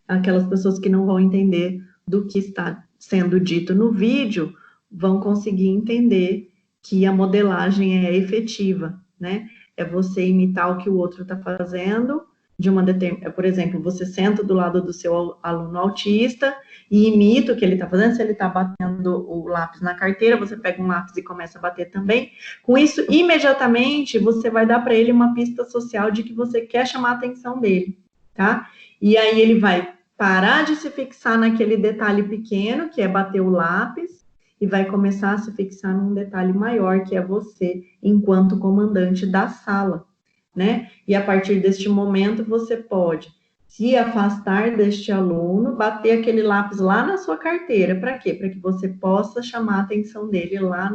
[SPEAKER 1] Aquelas pessoas que não vão entender do que está sendo dito no vídeo vão conseguir entender que a modelagem é efetiva, né? É você imitar o que o outro está fazendo de uma determinada... Por exemplo, você senta do lado do seu aluno autista e imita o que ele está fazendo. Se ele está batendo o lápis na carteira, você pega um lápis e começa a bater também. Com isso, imediatamente, você vai dar para ele uma pista social de que você quer chamar a atenção dele, tá? E aí ele vai parar de se fixar naquele detalhe pequeno, que é bater o lápis, e vai começar a se fixar num detalhe maior, que é você, enquanto comandante da sala, né? E a partir deste momento, você pode se afastar deste aluno, bater aquele lápis lá na sua carteira. Para quê? Para que você possa chamar a atenção dele lá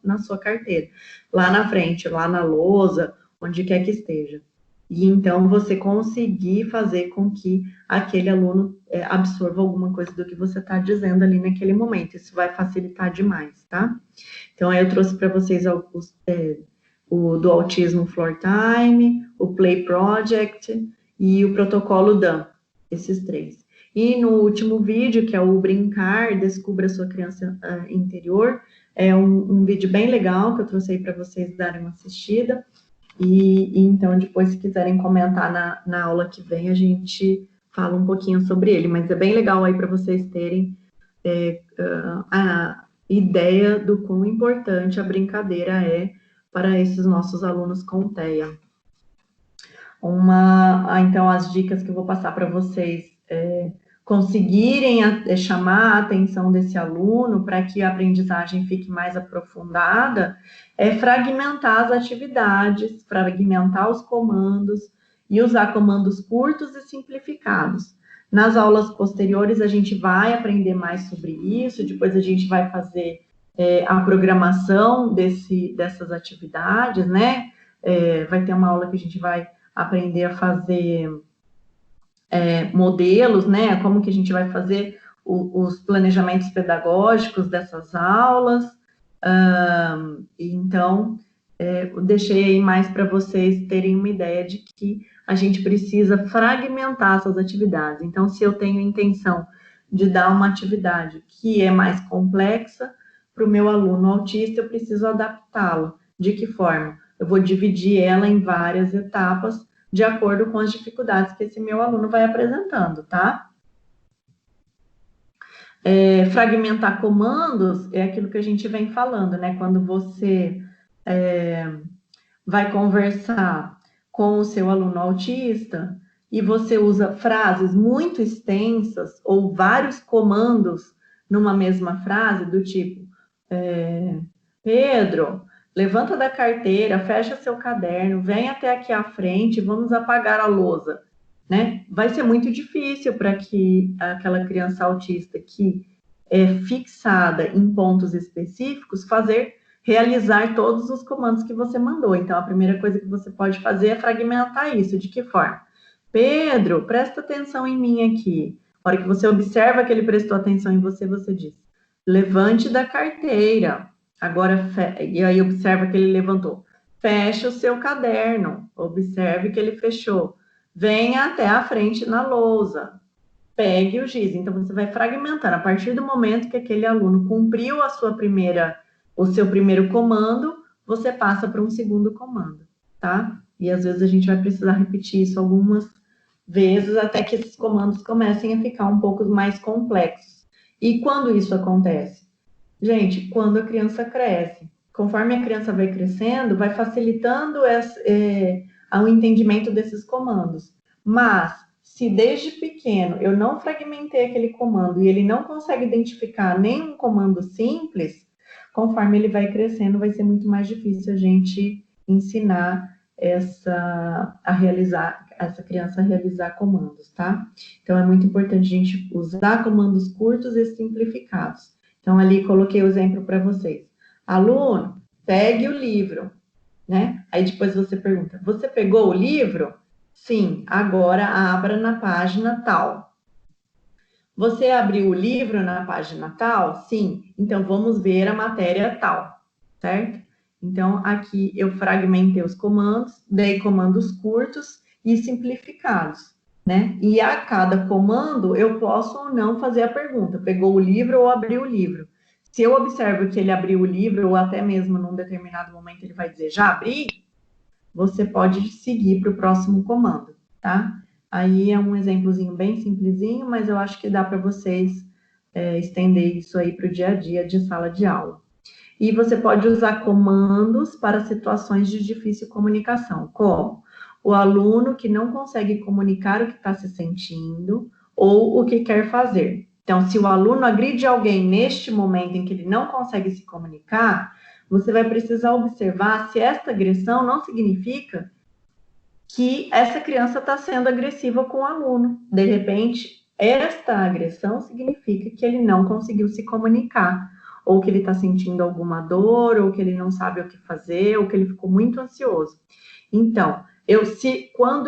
[SPEAKER 1] na sua carteira, lá na frente, lá na lousa, onde quer que esteja. E então você conseguir fazer com que aquele aluno absorva alguma coisa do que você está dizendo ali naquele momento. Isso vai facilitar demais, tá? Então, aí eu trouxe para vocês o do Autismo Floor Time, o Play Project e o protocolo DAM, esses 3. E no último vídeo, que é o Brincar, Descubra a Sua Criança Interior, é um vídeo bem legal que eu trouxe aí para vocês darem uma assistida. E então, depois, se quiserem comentar na aula que vem, a gente fala um pouquinho sobre ele. Mas é bem legal aí para vocês terem a ideia do quão importante a brincadeira é para esses nossos alunos com TEA. Então, as dicas que eu vou passar para vocês conseguirem chamar a atenção desse aluno para que a aprendizagem fique mais aprofundada, é fragmentar as atividades, fragmentar os comandos e usar comandos curtos e simplificados. Nas aulas posteriores, a gente vai aprender mais sobre isso, depois a gente vai fazer a programação dessas atividades, né? Vai ter uma aula que a gente vai aprender a fazer modelos, né? Como que a gente vai fazer os planejamentos pedagógicos dessas aulas. Então, eu deixei aí mais para vocês terem uma ideia de que a gente precisa fragmentar essas atividades. Então, se eu tenho intenção de dar uma atividade que é mais complexa para o meu aluno autista, eu preciso adaptá-la. De que forma? Eu vou dividir ela em várias etapas, de acordo com as dificuldades que esse meu aluno vai apresentando, tá? Fragmentar comandos é aquilo que a gente vem falando, né? Quando você vai conversar com o seu aluno autista e você usa frases muito extensas ou vários comandos numa mesma frase, do tipo, Pedro, levanta da carteira, fecha seu caderno, vem até aqui à frente, vamos apagar a lousa, né? Vai ser muito difícil para que aquela criança autista que é fixada em pontos específicos realizar todos os comandos que você mandou. Então, a primeira coisa que você pode fazer é fragmentar isso. De que forma? Pedro, presta atenção em mim aqui. Na hora que você observa que ele prestou atenção em você, você diz, levante da carteira. Agora, e aí observa que ele levantou. Feche o seu caderno. Observe que ele fechou. Venha até a frente na lousa. Pegue o giz. Então, você vai fragmentando. A partir do momento que aquele aluno cumpriu o seu primeiro comando, você passa para um segundo comando, tá? E às vezes a gente vai precisar repetir isso algumas vezes até que esses comandos comecem a ficar um pouco mais complexos. E quando isso acontece? Gente, quando a criança cresce. Conforme a criança vai crescendo, vai facilitando o entendimento desses comandos. Mas, se desde pequeno eu não fragmentei aquele comando e ele não consegue identificar nenhum comando simples, conforme ele vai crescendo, vai ser muito mais difícil a gente ensinar essa criança a realizar comandos, tá? Então, é muito importante a gente usar comandos curtos e simplificados. Então, ali coloquei o exemplo para vocês. aluno, pegue o livro, né? Aí depois você pergunta, você pegou o livro? Sim, agora abra na página tal. Você abriu o livro na página tal? Sim, então vamos ver a matéria tal, certo? Então, aqui eu fragmentei os comandos, dei comandos curtos e simplificados, né? E a cada comando eu posso ou não fazer a pergunta, pegou o livro ou abriu o livro. Se eu observo que ele abriu o livro, ou até mesmo num determinado momento ele vai dizer, já abri, você pode seguir para o próximo comando, tá? Aí é um exemplozinho bem simplesinho, mas eu acho que dá para vocês estender isso aí para o dia a dia de sala de aula. E você pode usar comandos para situações de difícil comunicação, como o aluno que não consegue comunicar o que está se sentindo ou o que quer fazer. Então, se o aluno agride alguém neste momento em que ele não consegue se comunicar, você vai precisar observar se esta agressão não significa que essa criança está sendo agressiva com o aluno. De repente, esta agressão significa que ele não conseguiu se comunicar, ou que ele está sentindo alguma dor, ou que ele não sabe o que fazer, ou que ele ficou muito ansioso. Então, quando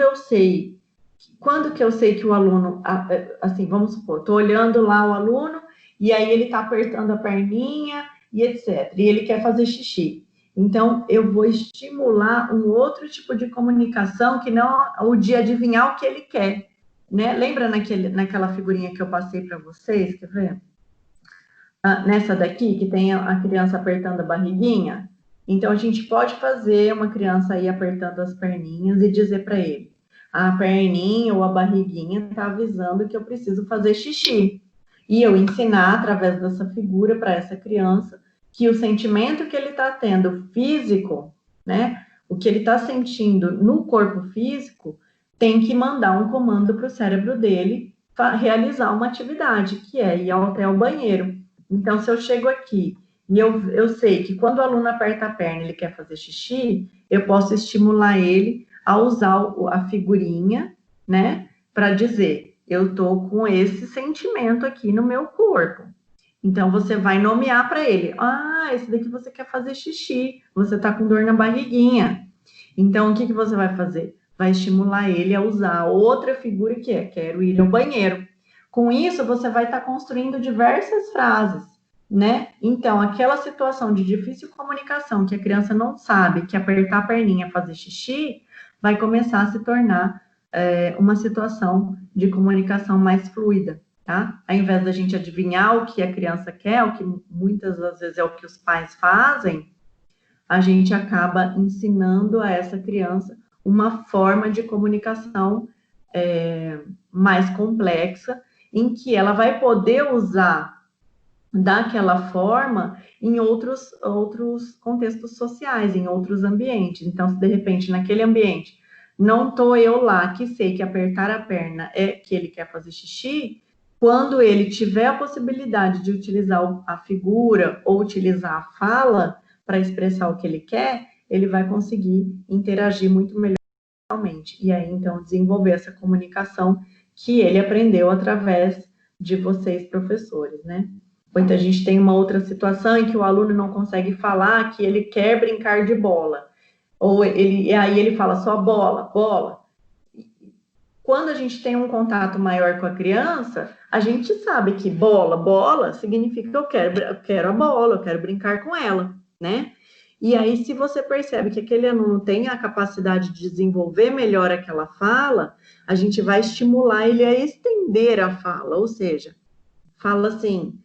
[SPEAKER 1] que eu sei que o aluno, assim, vamos supor, estou olhando lá o aluno, e aí ele está apertando a perninha, e etc. E ele quer fazer xixi. Então, eu vou estimular um outro tipo de comunicação que não o de adivinhar o que ele quer, né? Lembra naquela figurinha que eu passei para vocês? Quer ver? Nessa daqui, que tem a criança apertando a barriguinha. Então, a gente pode fazer uma criança aí apertando as perninhas e dizer para ele, a perninha ou a barriguinha está avisando que eu preciso fazer xixi. E eu ensinar, através dessa figura, para essa criança, que o sentimento que ele está tendo físico, né, o que ele está sentindo no corpo físico, tem que mandar um comando para o cérebro dele realizar uma atividade, que é ir até o banheiro. Então, se eu chego aqui e eu sei que quando o aluno aperta a perna ele quer fazer xixi, eu posso estimular ele a usar a figurinha, né, para dizer, eu estou com esse sentimento aqui no meu corpo. Então, você vai nomear para ele, esse daqui você quer fazer xixi, você está com dor na barriguinha. Então, o que você vai fazer? Vai estimular ele a usar outra figura que é, quero ir ao banheiro. Com isso, você vai estar construindo diversas frases, né? Então, aquela situação de difícil comunicação que a criança não sabe que apertar a perninha é fazer xixi, vai começar a se tornar uma situação de comunicação mais fluida, tá? Ao invés da gente adivinhar o que a criança quer, o que muitas das vezes é o que os pais fazem, a gente acaba ensinando a essa criança uma forma de comunicação mais complexa, em que ela vai poder usar daquela forma em outros contextos sociais, em outros ambientes. Então, se de repente, naquele ambiente, não estou eu lá que sei que apertar a perna é que ele quer fazer xixi, quando ele tiver a possibilidade de utilizar a figura ou utilizar a fala para expressar o que ele quer, ele vai conseguir interagir muito melhor realmente. E aí, então, desenvolver essa comunicação que ele aprendeu através de vocês, professores, né? Então, a gente tem uma outra situação em que o aluno não consegue falar que ele quer brincar de bola. Aí ele fala só bola, bola. Quando a gente tem um contato maior com a criança, a gente sabe que bola, bola, significa que eu quero a bola, eu quero brincar com ela, né? E aí, se você percebe que aquele aluno tem a capacidade de desenvolver melhor aquela fala, a gente vai estimular ele a estender a fala, ou seja, fala assim,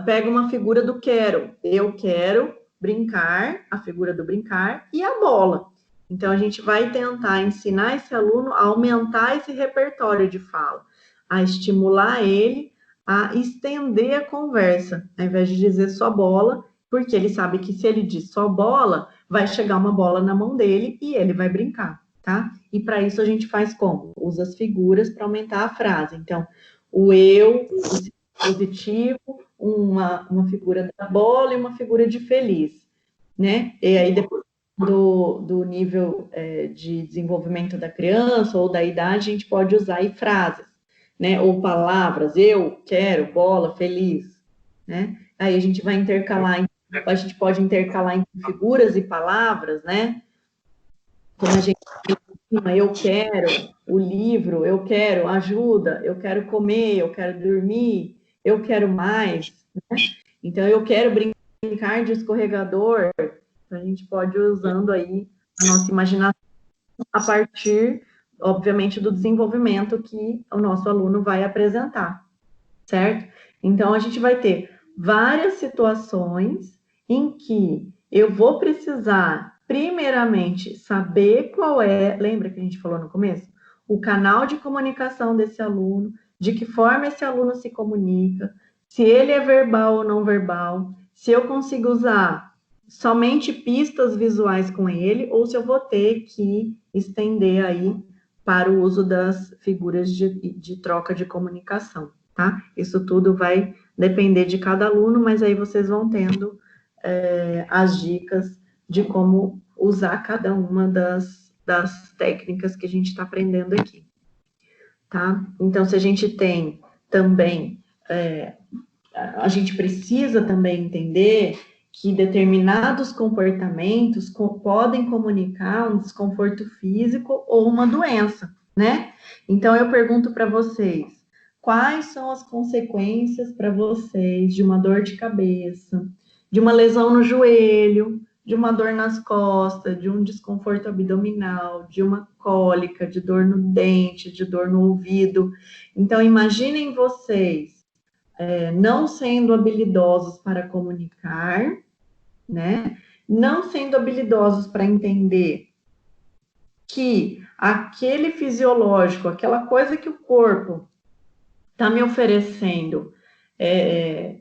[SPEAKER 1] pega uma figura do quero, eu quero brincar, a figura do brincar e a bola. Então, a gente vai tentar ensinar esse aluno a aumentar esse repertório de fala, a estimular ele a estender a conversa, ao invés de dizer só bola, porque ele sabe que se ele diz só bola, vai chegar uma bola na mão dele e ele vai brincar, tá? E para isso a gente faz como? Usa as figuras para aumentar a frase. Então, o eu, o positivo, uma figura da bola e uma figura de feliz, né? E aí, depois do nível de desenvolvimento da criança ou da idade, a gente pode usar aí frases, né? Ou palavras, eu quero, bola, feliz, né? Aí a gente vai intercalar a gente pode intercalar entre figuras e palavras, né? Como a gente eu quero o livro, eu quero ajuda, eu quero comer, eu quero dormir, eu quero mais, né? Então, eu quero brincar de escorregador. A gente pode ir usando aí a nossa imaginação a partir, obviamente, do desenvolvimento que o nosso aluno vai apresentar, certo? Então, a gente vai ter várias situações em que eu vou precisar, primeiramente, saber qual é, lembra que a gente falou no começo? O canal de comunicação desse aluno, de que forma esse aluno se comunica, se ele é verbal ou não verbal, se eu consigo usar somente pistas visuais com ele, ou se eu vou ter que estender aí para o uso das figuras de troca de comunicação, tá? Isso tudo vai depender de cada aluno, mas aí vocês vão tendo as dicas de como usar cada uma das técnicas que a gente está aprendendo aqui, tá? Então, se a gente tem também, a gente precisa também entender que determinados comportamentos podem comunicar um desconforto físico ou uma doença, né? Então, eu pergunto para vocês, quais são as consequências para vocês de uma dor de cabeça, de uma lesão no joelho, de uma dor nas costas, de um desconforto abdominal, de uma cólica, de dor no dente, de dor no ouvido? Então, imaginem vocês não sendo habilidosos para comunicar, né? Não sendo habilidosos para entender que aquele fisiológico, aquela coisa que o corpo está me oferecendo,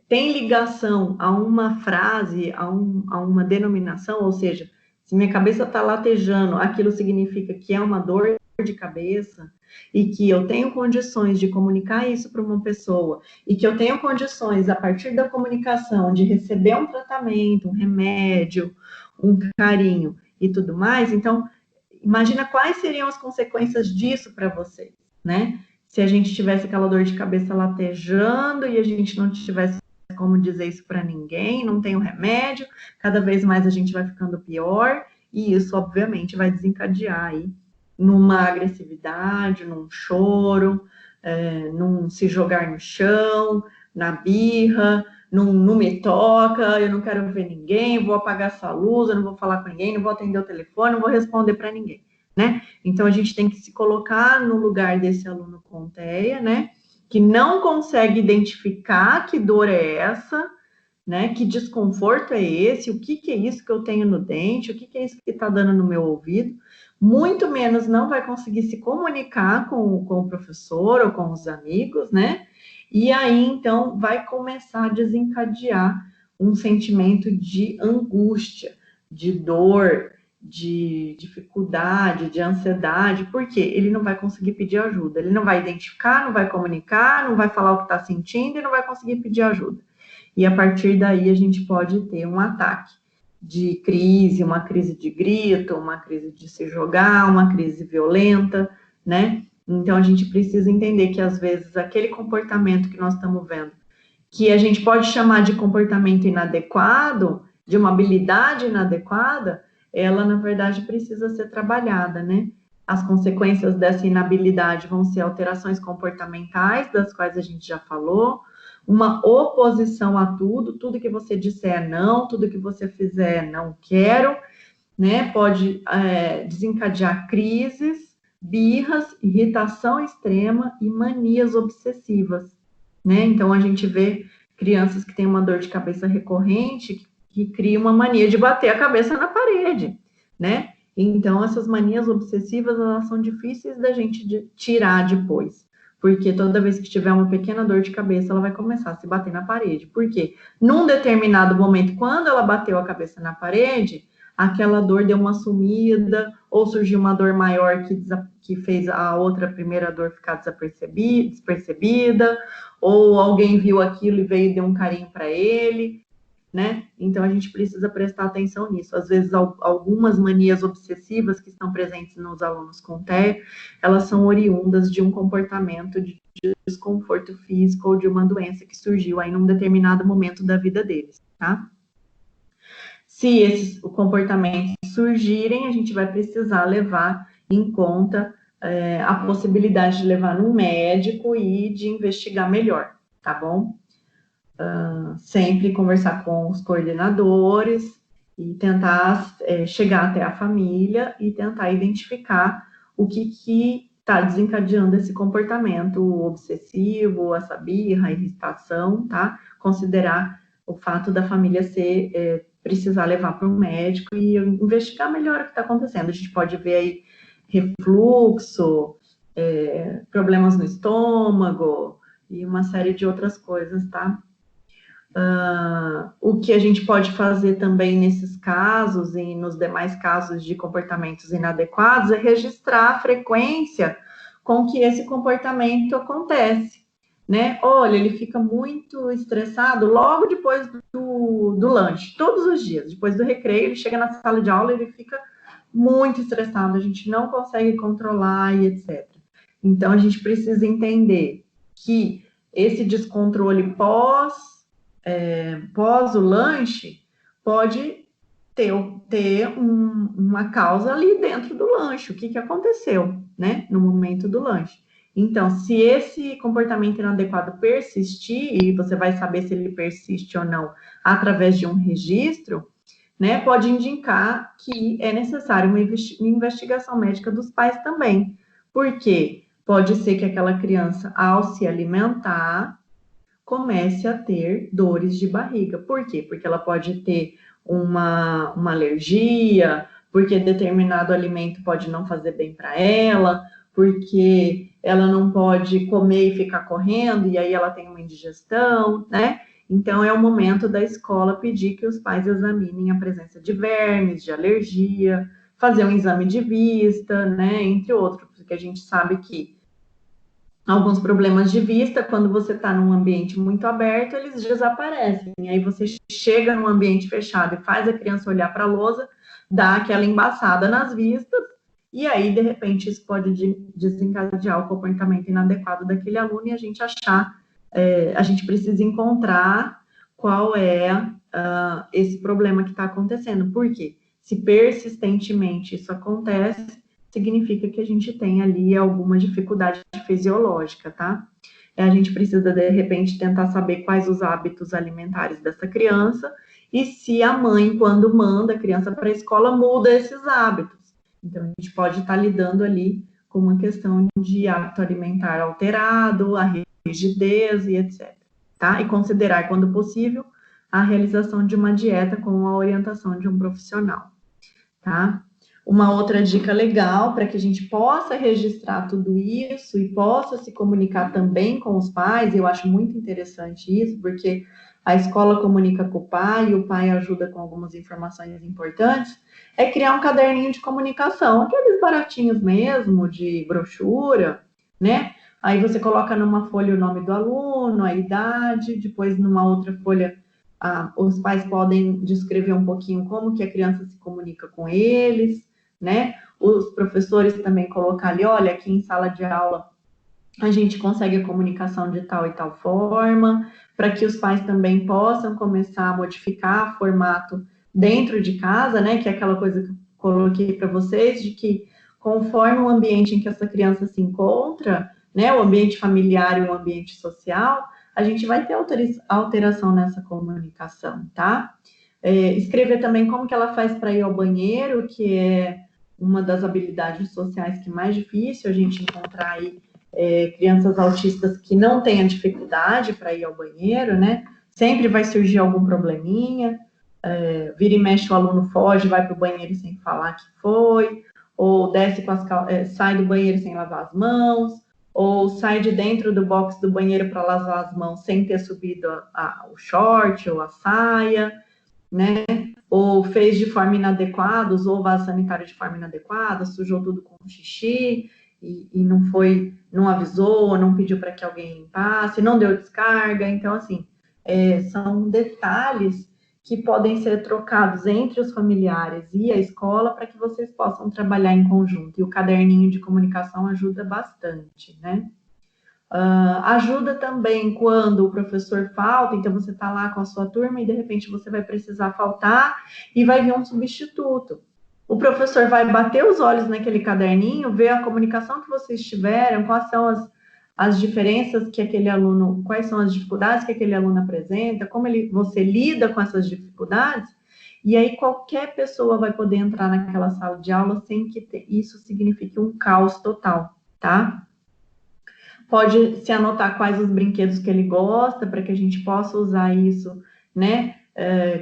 [SPEAKER 1] tem ligação a uma frase, a uma denominação, ou seja, se minha cabeça está latejando, aquilo significa que é uma dor de cabeça, e que eu tenho condições de comunicar isso para uma pessoa, e que eu tenho condições, a partir da comunicação, de receber um tratamento, um remédio, um carinho e tudo mais. Então, imagina quais seriam as consequências disso para vocês, né? Se a gente tivesse aquela dor de cabeça latejando e a gente não tivesse como dizer isso para ninguém, não tem o remédio, cada vez mais a gente vai ficando pior, e isso, obviamente, vai desencadear aí numa agressividade, num choro, num se jogar no chão, na birra, num não me toca, eu não quero ver ninguém, vou apagar essa luz, eu não vou falar com ninguém, não vou atender o telefone, não vou responder para ninguém, né? Então, a gente tem que se colocar no lugar desse aluno com TEA, né? Que não consegue identificar que dor é essa, né? Que desconforto é esse? O que é isso que eu tenho no dente? O que é isso que está dando no meu ouvido? Muito menos não vai conseguir se comunicar com o professor ou com os amigos, né? E aí, então, vai começar a desencadear um sentimento de angústia, de dor, de dificuldade, de ansiedade, porque ele não vai conseguir pedir ajuda, ele não vai identificar, não vai comunicar, não vai falar o que está sentindo e não vai conseguir pedir ajuda. E a partir daí a gente pode ter um ataque de crise, uma crise de grito, uma crise de se jogar, uma crise violenta, né? Então a gente precisa entender que às vezes aquele comportamento que nós estamos vendo, que a gente pode chamar de comportamento inadequado, de uma habilidade inadequada, ela na verdade precisa ser trabalhada, né? As consequências dessa inabilidade vão ser alterações comportamentais, das quais a gente já falou, uma oposição a tudo que você disser é não, tudo que você fizer é não quero, né? Pode desencadear crises, birras, irritação extrema e manias obsessivas, né? Então, a gente vê crianças que têm uma dor de cabeça recorrente, que cria uma mania de bater a cabeça na parede, né? Então, essas manias obsessivas, elas são difíceis da gente tirar depois, porque toda vez que tiver uma pequena dor de cabeça, ela vai começar a se bater na parede. Por quê? Num determinado momento, quando ela bateu a cabeça na parede, aquela dor deu uma sumida, ou surgiu uma dor maior que fez a outra primeira dor ficar despercebida, ou alguém viu aquilo e veio e deu um carinho para ele, né? Então, a gente precisa prestar atenção nisso. Às vezes, algumas manias obsessivas que estão presentes nos alunos com TEA, elas são oriundas de um comportamento de desconforto físico ou de uma doença que surgiu aí num determinado momento da vida deles, tá? Se esses comportamentos surgirem, a gente vai precisar levar em conta a possibilidade de levar num médico e de investigar melhor, tá bom? Sempre conversar com os coordenadores e tentar chegar até a família e tentar identificar o que está desencadeando esse comportamento obsessivo, essa birra, a irritação, tá? Considerar o fato da família precisar levar para um médico e investigar melhor o que está acontecendo. A gente pode ver aí refluxo, problemas no estômago e uma série de outras coisas, tá? O que a gente pode fazer também nesses casos e nos demais casos de comportamentos inadequados é registrar a frequência com que esse comportamento acontece, né? Olha, ele fica muito estressado logo depois do lanche, todos os dias, depois do recreio, ele chega na sala de aula e ele fica muito estressado, a gente não consegue controlar e etc. Então, a gente precisa entender que esse descontrole pós o lanche, pode ter uma causa ali dentro do lanche, o que aconteceu, né, no momento do lanche. Então, se esse comportamento inadequado persistir, e você vai saber se ele persiste ou não através de um registro, né, pode indicar que é necessário uma investigação médica dos pais também, porque pode ser que aquela criança, ao se alimentar, comece a ter dores de barriga. Por quê? Porque ela pode ter uma alergia, porque determinado alimento pode não fazer bem para ela, porque ela não pode comer e ficar correndo, e aí ela tem uma indigestão, né? Então, é o momento da escola pedir que os pais examinem a presença de vermes, de alergia, fazer um exame de vista, né? Entre outros, porque a gente sabe que alguns problemas de vista, quando você está num ambiente muito aberto, eles desaparecem. Aí você chega num ambiente fechado e faz a criança olhar para a lousa, dá aquela embaçada nas vistas, e aí, de repente, isso pode desencadear o comportamento inadequado daquele aluno e a gente a gente precisa encontrar qual é esse problema que está acontecendo. Por quê? Se persistentemente isso acontece, significa que a gente tem ali alguma dificuldade fisiológica, tá? A gente precisa, de repente, tentar saber quais os hábitos alimentares dessa criança e se a mãe, quando manda a criança para a escola, muda esses hábitos. Então, a gente pode estar lidando ali com uma questão de hábito alimentar alterado, a rigidez e etc. Tá? E considerar, quando possível, a realização de uma dieta com a orientação de um profissional, tá? Uma outra dica legal para que a gente possa registrar tudo isso e possa se comunicar também com os pais, eu acho muito interessante isso, porque a escola comunica com o pai e o pai ajuda com algumas informações importantes, é criar um caderninho de comunicação, aqueles baratinhos mesmo, de brochura, né? Aí você coloca numa folha o nome do aluno, a idade, depois numa outra folha os pais podem descrever um pouquinho como que a criança se comunica com eles, né? Os professores também colocar ali, olha, aqui em sala de aula a gente consegue a comunicação de tal e tal forma, para que os pais também possam começar a modificar formato dentro de casa, né? Que é aquela coisa que eu coloquei para vocês, de que conforme o ambiente em que essa criança se encontra, né? O ambiente familiar e o ambiente social, a gente vai ter alteração nessa comunicação, tá? Escrever também como que ela faz para ir ao banheiro, que é uma das habilidades sociais que é mais difícil a gente encontrar aí crianças autistas que não tenham dificuldade para ir ao banheiro, né? Sempre vai surgir algum probleminha, vira e mexe o aluno foge, vai para o banheiro sem falar que foi, ou desce com sai do banheiro sem lavar as mãos, ou sai de dentro do box do banheiro para lavar as mãos sem ter subido o short ou a saia, né? Ou fez de forma inadequada, usou o vaso sanitário de forma inadequada, sujou tudo com xixi e não avisou, não pediu para que alguém limpasse, não deu descarga. Então, assim, são detalhes que podem ser trocados entre os familiares e a escola para que vocês possam trabalhar em conjunto. E o caderninho de comunicação ajuda bastante, né? Ajuda também quando o professor falta, então você está lá com a sua turma e de repente você vai precisar faltar e vai vir um substituto. O professor vai bater os olhos naquele caderninho, ver a comunicação que vocês tiveram, quais são as diferenças que aquele aluno, quais são as dificuldades que aquele aluno apresenta, como você lida com essas dificuldades, e aí qualquer pessoa vai poder entrar naquela sala de aula sem que isso signifique um caos total, tá? Pode se anotar quais os brinquedos que ele gosta, para que a gente possa usar isso, né,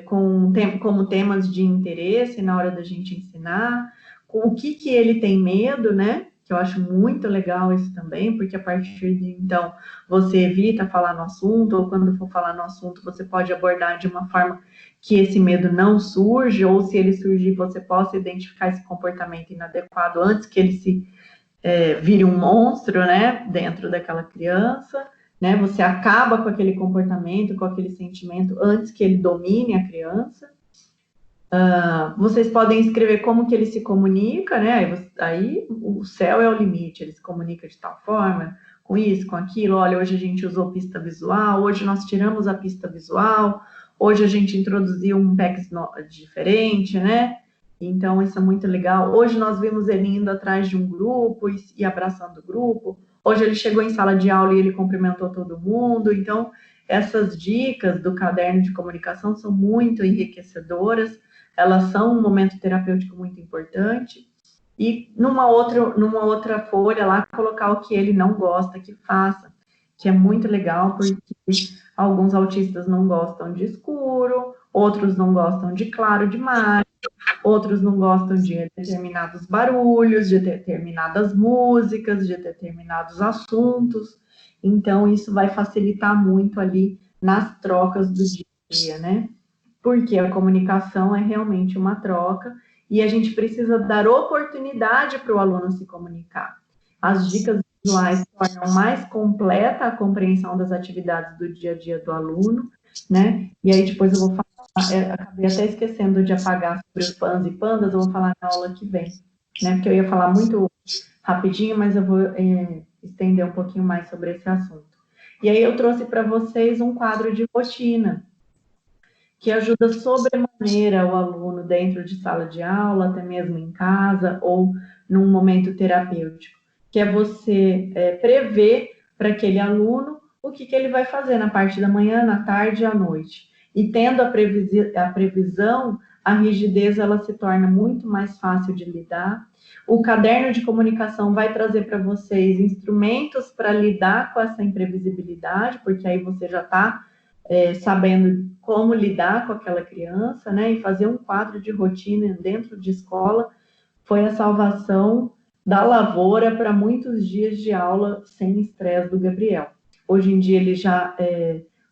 [SPEAKER 1] como temas de interesse na hora da gente ensinar, com o que ele tem medo, né, que eu acho muito legal isso também, porque a partir de então você evita falar no assunto, ou quando for falar no assunto, você pode abordar de uma forma que esse medo não surge, ou se ele surgir, você possa identificar esse comportamento inadequado antes que ele se vire um monstro, né, dentro daquela criança, né, você acaba com aquele comportamento, com aquele sentimento antes que ele domine a criança. Vocês podem escrever como que ele se comunica, né, aí o céu é o limite, ele se comunica de tal forma, com isso, com aquilo, olha, hoje a gente usou pista visual, hoje nós tiramos a pista visual, hoje a gente introduziu um PEX diferente, né, então, isso é muito legal. Hoje nós vimos ele indo atrás de um grupo e abraçando o grupo. Hoje ele chegou em sala de aula e ele cumprimentou todo mundo. Então, essas dicas do caderno de comunicação são muito enriquecedoras. Elas são um momento terapêutico muito importante. E numa outra folha lá, colocar o que ele não gosta que faça, que é muito legal, porque alguns autistas não gostam de escuro, outros não gostam de claro demais, outros não gostam de determinados barulhos, de determinadas músicas, de determinados assuntos. Então, isso vai facilitar muito ali nas trocas do dia a dia, né? Porque a comunicação é realmente uma troca e a gente precisa dar oportunidade para o aluno se comunicar. As dicas visuais tornam mais completa a compreensão das atividades do dia a dia do aluno, né? E aí depois eu vou falar, acabei até esquecendo de apagar sobre os pãs e pandas, eu vou falar na aula que vem, né? Porque eu ia falar muito rapidinho, mas eu vou estender um pouquinho mais sobre esse assunto. E aí eu trouxe para vocês um quadro de rotina, que ajuda sobremaneira o aluno dentro de sala de aula, até mesmo em casa, ou num momento terapêutico, que é você prever para aquele aluno o que ele vai fazer na parte da manhã, na tarde e à noite. E tendo a previsão, a rigidez ela se torna muito mais fácil de lidar. O caderno de comunicação vai trazer para vocês instrumentos para lidar com essa imprevisibilidade, porque aí você já está sabendo como lidar com aquela criança, né? E fazer um quadro de rotina dentro de escola foi a salvação da lavoura para muitos dias de aula sem estresse do Gabriel. Hoje em dia ele já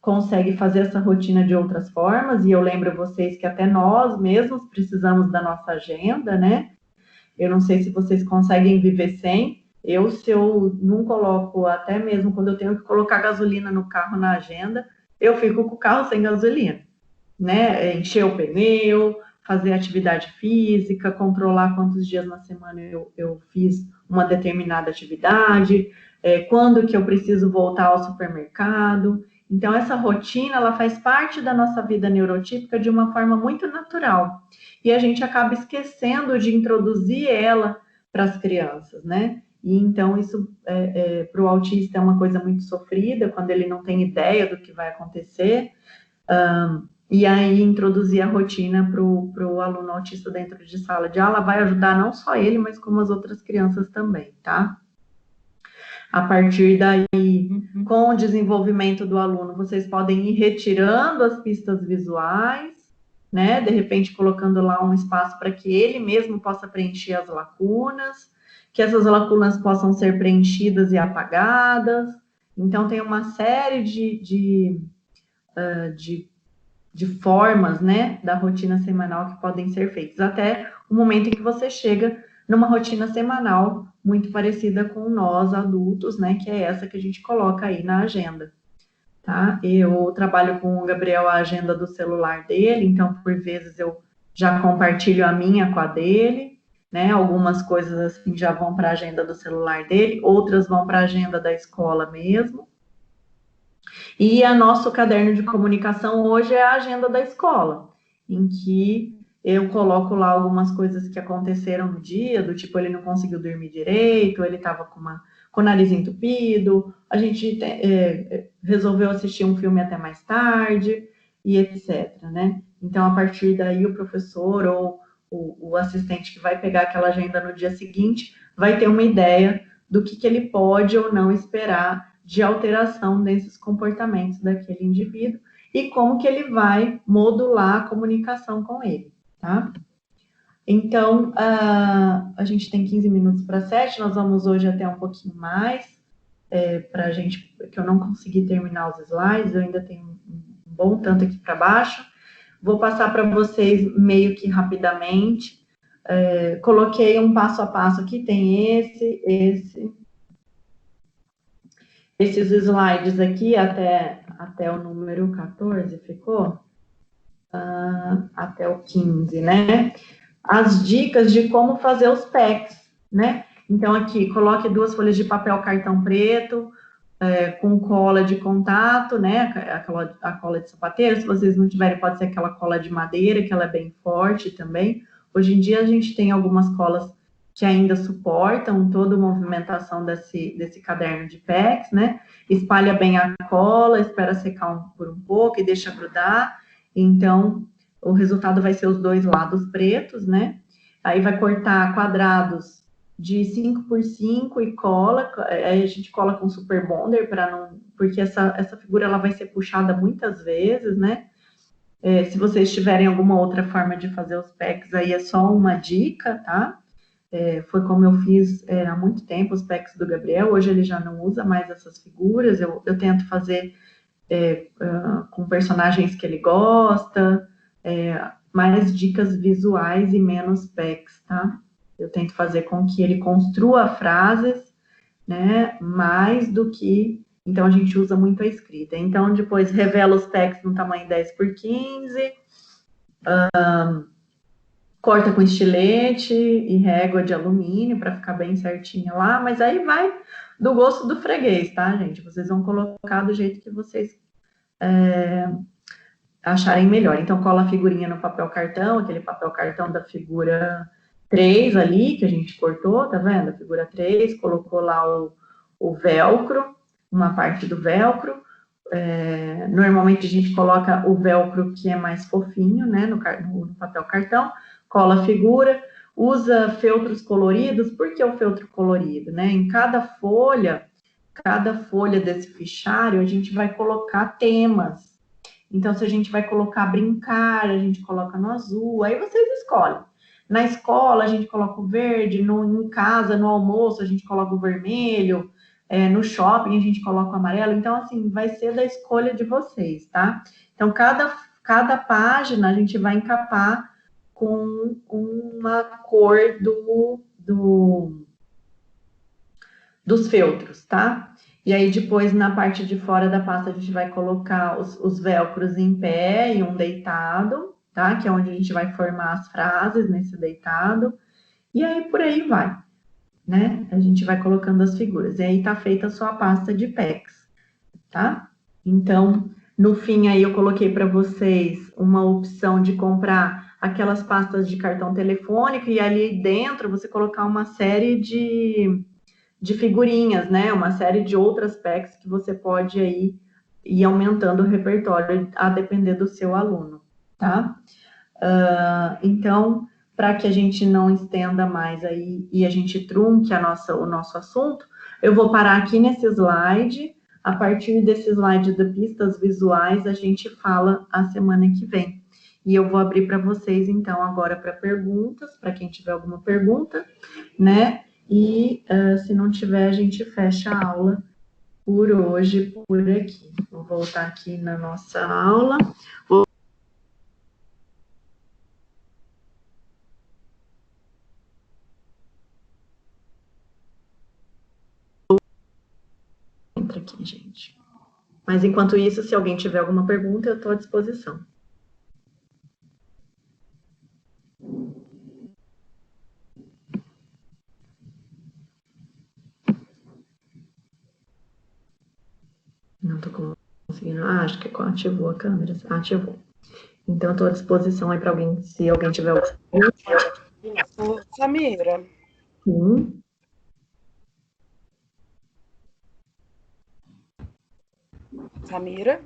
[SPEAKER 1] consegue fazer essa rotina de outras formas, e eu lembro vocês que até nós mesmos precisamos da nossa agenda, né? Eu não sei se vocês conseguem viver sem. Se eu não coloco, até mesmo quando eu tenho que colocar gasolina no carro na agenda, eu fico com o carro sem gasolina, né? Encher o pneu, fazer atividade física, controlar quantos dias na semana eu fiz uma determinada atividade, quando que eu preciso voltar ao supermercado. Então, essa rotina, ela faz parte da nossa vida neurotípica de uma forma muito natural. E a gente acaba esquecendo de introduzir ela para as crianças, né? E então, isso, para o autista, é uma coisa muito sofrida, quando ele não tem ideia do que vai acontecer. E aí, introduzir a rotina para o aluno autista dentro de sala de aula vai ajudar não só ele, mas como as outras crianças também, tá? A partir daí, com o desenvolvimento do aluno, vocês podem ir retirando as pistas visuais, né? De repente, colocando lá um espaço para que ele mesmo possa preencher as lacunas, que essas lacunas possam ser preenchidas e apagadas. Então, tem uma série de formas, né, da rotina semanal que podem ser feitas, até o momento em que você chega numa rotina semanal muito parecida com nós adultos, né, que é essa que a gente coloca aí na agenda, tá? Eu trabalho com o Gabriel a agenda do celular dele, então por vezes eu já compartilho a minha com a dele, né? Algumas coisas assim já vão para a agenda do celular dele, outras vão para a agenda da escola mesmo. E o nosso caderno de comunicação hoje é a agenda da escola, em que eu coloco lá algumas coisas que aconteceram no dia, do tipo, ele não conseguiu dormir direito, ele estava com o nariz entupido, a gente resolveu assistir um filme até mais tarde, e etc, né? Então, a partir daí, o professor ou o assistente que vai pegar aquela agenda no dia seguinte vai ter uma ideia do que ele pode ou não esperar de alteração desses comportamentos daquele indivíduo e como que ele vai modular a comunicação com ele, tá? Então, a gente tem 15 minutos para 7, nós vamos hoje até um pouquinho mais, para a gente, porque eu não consegui terminar os slides, eu ainda tenho um bom tanto aqui para baixo. Vou passar para vocês meio que rapidamente. Coloquei um passo a passo aqui, tem esses slides aqui até o número 14, ficou? Até o 15, né? As dicas de como fazer os packs, né? Então, aqui, coloque 2 folhas de papel cartão preto, com cola de contato, né? A cola de sapateiro, se vocês não tiverem, pode ser aquela cola de madeira, que ela é bem forte também. Hoje em dia, a gente tem algumas colas que ainda suportam toda a movimentação desse caderno de packs, né? Espalha bem a cola, espera secar por um pouco e deixa grudar. Então, o resultado vai ser os 2 lados pretos, né? Aí vai cortar quadrados de 5 por 5 e cola, aí a gente cola com super bonder para não, porque essa figura ela vai ser puxada muitas vezes, né? Se vocês tiverem alguma outra forma de fazer os packs, aí é só uma dica, tá? Foi como eu fiz há muito tempo os packs do Gabriel, hoje ele já não usa mais essas figuras, eu tento fazer com personagens que ele gosta, mais dicas visuais e menos packs, tá? Eu tento fazer com que ele construa frases, né, mais do que... Então, a gente usa muito a escrita. Então, depois, revela os packs no tamanho 10 por 15, corta com estilete e régua de alumínio para ficar bem certinho lá, mas aí vai do gosto do freguês, tá, gente? Vocês vão colocar do jeito que vocês acharem melhor. Então, cola a figurinha no papel cartão, aquele papel cartão da figura 3 ali, que a gente cortou, tá vendo? A figura 3, colocou lá o velcro, uma parte do velcro. Normalmente a gente coloca o velcro que é mais fofinho, né, no papel cartão, cola a figura, usa feltros coloridos. Por que o feltro colorido, né? Em cada folha desse fichário, a gente vai colocar temas. Então, se a gente vai colocar brincar, a gente coloca no azul, aí vocês escolhem. Na escola, a gente coloca o verde, em casa, no almoço, a gente coloca o vermelho, no shopping, a gente coloca o amarelo. Então, assim, vai ser da escolha de vocês, tá? Então, cada página a gente vai encapar com uma cor dos feltros, tá? E aí, depois, na parte de fora da pasta, a gente vai colocar os velcros em pé e um deitado, tá? Que é onde a gente vai formar as frases nesse deitado. E aí, por aí vai, né? A gente vai colocando as figuras. E aí, tá feita a sua pasta de packs, tá? Então, no fim, aí, eu coloquei para vocês uma opção de comprar aquelas pastas de cartão telefônico e ali dentro você colocar uma série de figurinhas, né? Uma série de outras packs que você pode aí ir aumentando o repertório a depender do seu aluno, tá? Então, para que a gente não estenda mais aí e a gente trunque o nosso assunto, eu vou parar aqui nesse slide. A partir desse slide de pistas visuais, a gente fala a semana que vem. E eu vou abrir para vocês, então, agora para perguntas, para quem tiver alguma pergunta, né? E se não tiver, a gente fecha a aula por hoje, por aqui. Vou voltar aqui na nossa aula. Entra aqui, gente. Mas enquanto isso, se alguém tiver alguma pergunta, eu estou à disposição. acho que ativou a câmera. Ativou. Então, estou à disposição aí para alguém, se alguém tiver alguma pergunta.
[SPEAKER 3] Ô, Samira.
[SPEAKER 1] Sim.
[SPEAKER 3] Samira?